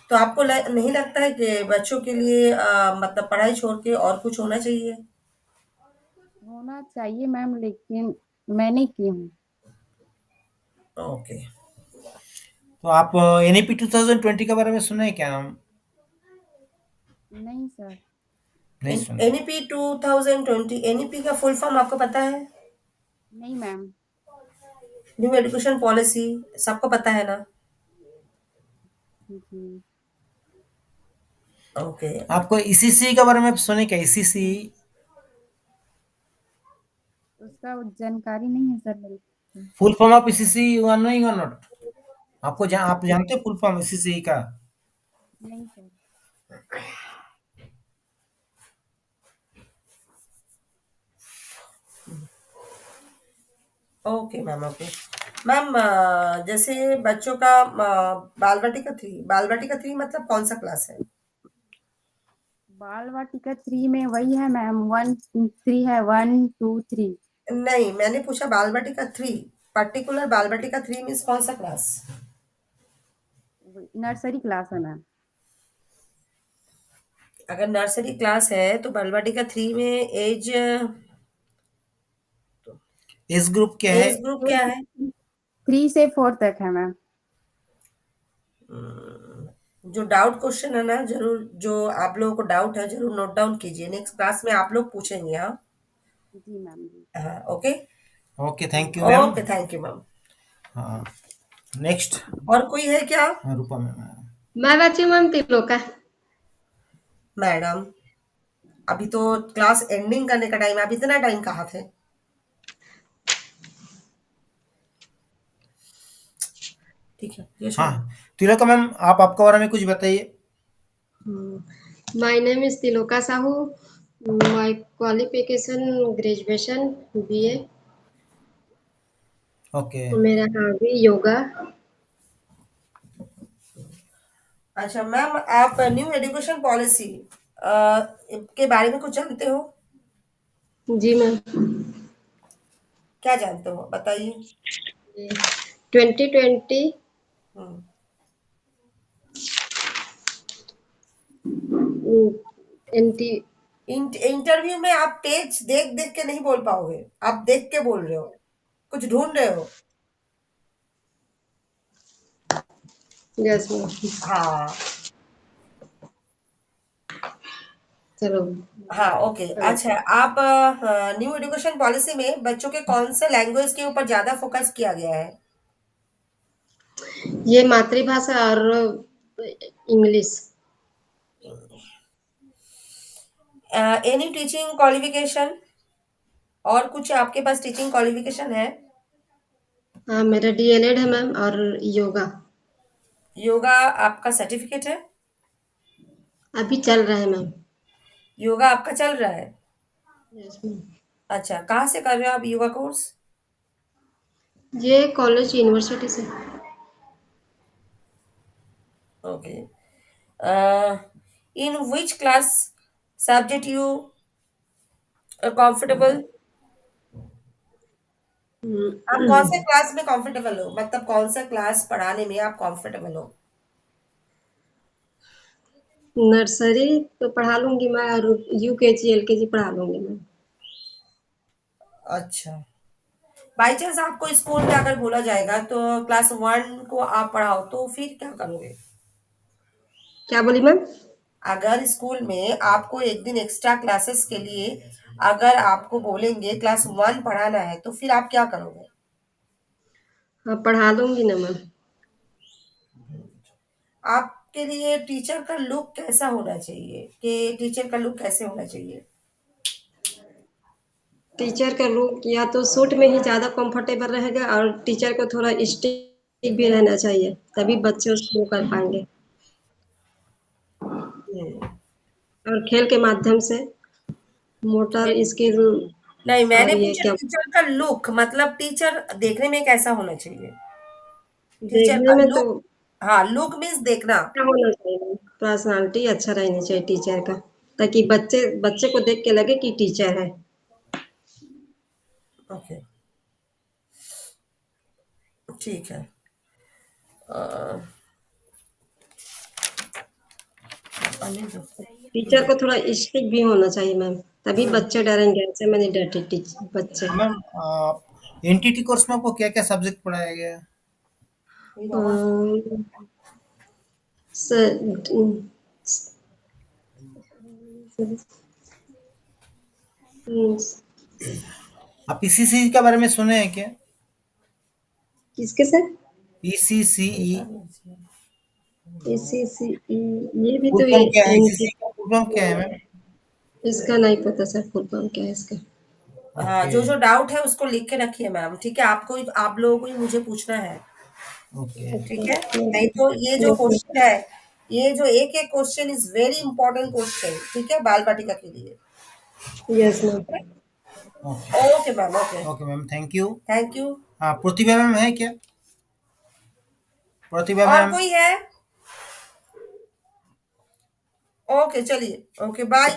तो आपको नहीं लगता है कि बच्चों के लिए मतलब पढ़ाई छोड़ के और कुछ होना चाहिए?
होना चाहिए मैम, लेकिन मैं नहीं की हूँ।
ओके।
तो आप एनईपी 2020 के बारे में सुना है क्या नाम?
नहीं सर।
नहीं सुना?
एनईपी 2020, एनईपी का फुल फॉर्म आपको पता है?
नहीं मैम।
न्यू एजुकेशन पॉलिसी, सबको पता है ना?
जी।
ओके।
आपको ईसीसी के बारे में सुने क्या? ईसीसी
उसका जानकारी नहीं है सर मेरे को।
Full form of ECC, you are knowing or not? आप जानते हो फुल फॉर्म ईसीसी का?
नहीं sir.
Okay ma'am, okay. Ma'am, जैसे बच्चों का बाल वाटिका 3 मतलब कौन सा क्लास है?
बाल वाटिका 3 में वही है मैम, 1 3 है, 1 2 3।
नहीं, मैंने पूछा बाल वाटिका 3, पर्टिकुलर बाल वाटिका 3 मीन्स कौन सा क्लास?
नर्सरी क्लास है मैम।
अगर नर्सरी क्लास है तो बाल वाटिका 3 में
एज ग्रुप क्या है?
एज ग्रुप क्या है?
3 से 4 तक है मैम।
जो डाउट क्वेश्चन है ना, जरूर जो आप लोगों को डाउट है जरूर नोट डाउन कीजिए, नेक्स्ट क्लास में आप लोग पूछेंगे। हाँ,
जी मैम जी।
हाँ, okay.
Okay, thank you ma'am.
Okay, thank you ma'am.
हाँ, नेक्स्ट।
और कोई है क्या?
हाँ, रूपा मैम।
मैं बची मैम त्रिलोका।
मैडम, अभी तो क्लास एंडिंग करने का टाइम है, आप इतना टाइम कहाँ थे? ठीक है, ये छोड़ो।
हाँ, तिलका मैम, आप आपके बारे में कुछ बताइए।
My name is Triloka Sahu. My qualification graduation BA.
Okay.
मेरा हॉबी योगा।
अच्छा मैम, आप न्यू एजुकेशन पॉलिसी के बारे में कुछ जानते हो?
जी मैम।
क्या जानते हो बताइए।
2020
हम्म,
एंटी
इंटरव्यू में आप पेज देख देख के नहीं बोल पाओगे, आप देख के बोल रहे हो, कुछ ढूंढ रहे हो।
Yes ma'am.
हाँ
चलो।
हाँ ओके। अच्छा, आप न्यू एजुकेशन पॉलिसी में बच्चों के कौन से लैंग्वेज के ऊपर ज्यादा फोकस किया गया है?
ये मातृभाषा और इंग्लिश।
Any teaching qualification? और कुछ आपके पास टीचिंग क्वालिफिकेशन है?
हाँ, मेरा डीएलएड है मैम, और योगा
योगा आपका सर्टिफिकेट है?
अभी चल रहा है मैम।
योगा आपका चल रहा है?
Yes ma'am.
अच्छा, कहाँ से कर रहे हो आप योगा कोर्स?
ये कॉलेज यूनिवर्सिटी से।
Okay. In which class subject you comfortable? आप कौन से क्लास में कंफर्टेबल हो, मतलब कौन सा क्लास पढ़ाने में आप कंफर्टेबल हो?
नर्सरी तो पढ़ा लूंगी मैं, और यूकेजी एलकेजी पढ़ा लूंगी मैं।
अच्छा, बाई चांस आपको स्कूल में अगर बोला जाएगा तो क्लास 1 को आप पढ़ाओ, तो फिर क्या करोगे?
क्या बोली मैम?
अगर स्कूल में आपको एक दिन एक्स्ट्रा क्लासेस के लिए अगर आपको बोलेंगे क्लास 1 पढ़ाना है, तो फिर आप क्या करोगे?
हाँ, पढ़ा लूंगी ना मैम।
आपके लिए टीचर का लुक कैसा होना चाहिए, कि टीचर का लुक कैसे होना चाहिए?
टीचर का लुक या तो सूट में ही ज्यादा कंफर्टेबल रहेगा, और टीचर को थोड़ा स्ट्रिक्ट भी रहना चाहिए, तभी बच्चे उसको कर पाएंगे। और खेल के माध्यम से मोटर स्किल।
नहीं,
और
मैंने
ये
पूछा
क्या,
टीचर का लुक, मतलब टीचर देखने में कैसा होना चाहिए? टीचर
देखने
का
में तो
लुक। हाँ, लुक मीन्स देखना।
अच्छा होना चाहिए, पर्सनालिटी अच्छा रहनी चाहिए टीचर का, ताकि बच्चे बच्चे को देख के लगे कि टीचर है।
ओके, ठीक है। अ,
टीचर को थोड़ा स्ट्रिक्ट भी होना चाहिए मैम, तभी बच्चे डरेंगे, ऐसे में नहीं डरते बच्चे।
मैम एनटीटी कोर्स में आपको क्या क्या सब्जेक्ट पढ़ाया गया है?
अम, स- हम्म,
आप पीसीसी के बारे में सुने हैं क्या?
किसके सर?
पीसीसीई
ये भी
फुल
तो
फॉर्म क्या है?
एनटी।
आईसीसी का फुल फॉर्म क्या है मैम?
इसका नहीं पता सर, फुल फॉर्म क्या है इसका।
हाँ, जो जो डाउट है उसको लिख के रखिए मैम, ठीक है? आपको आप लोगों को ही मुझे पूछना है,
ओके।
ठीक है? नहीं तो ये जो क्वेश्चन है, ये जो एक एक question is very important question, ठीक है, बाल बाटिका के लिए।
Yes ma'am.
Okay ma'am, okay.
Okay ma'am, thank you.
Thank you.
हाँ, प्रतिभा मैम है क्या? प्रतिभा
और
मैम।
कोई है? ओके, चलिए, ओके, बाय।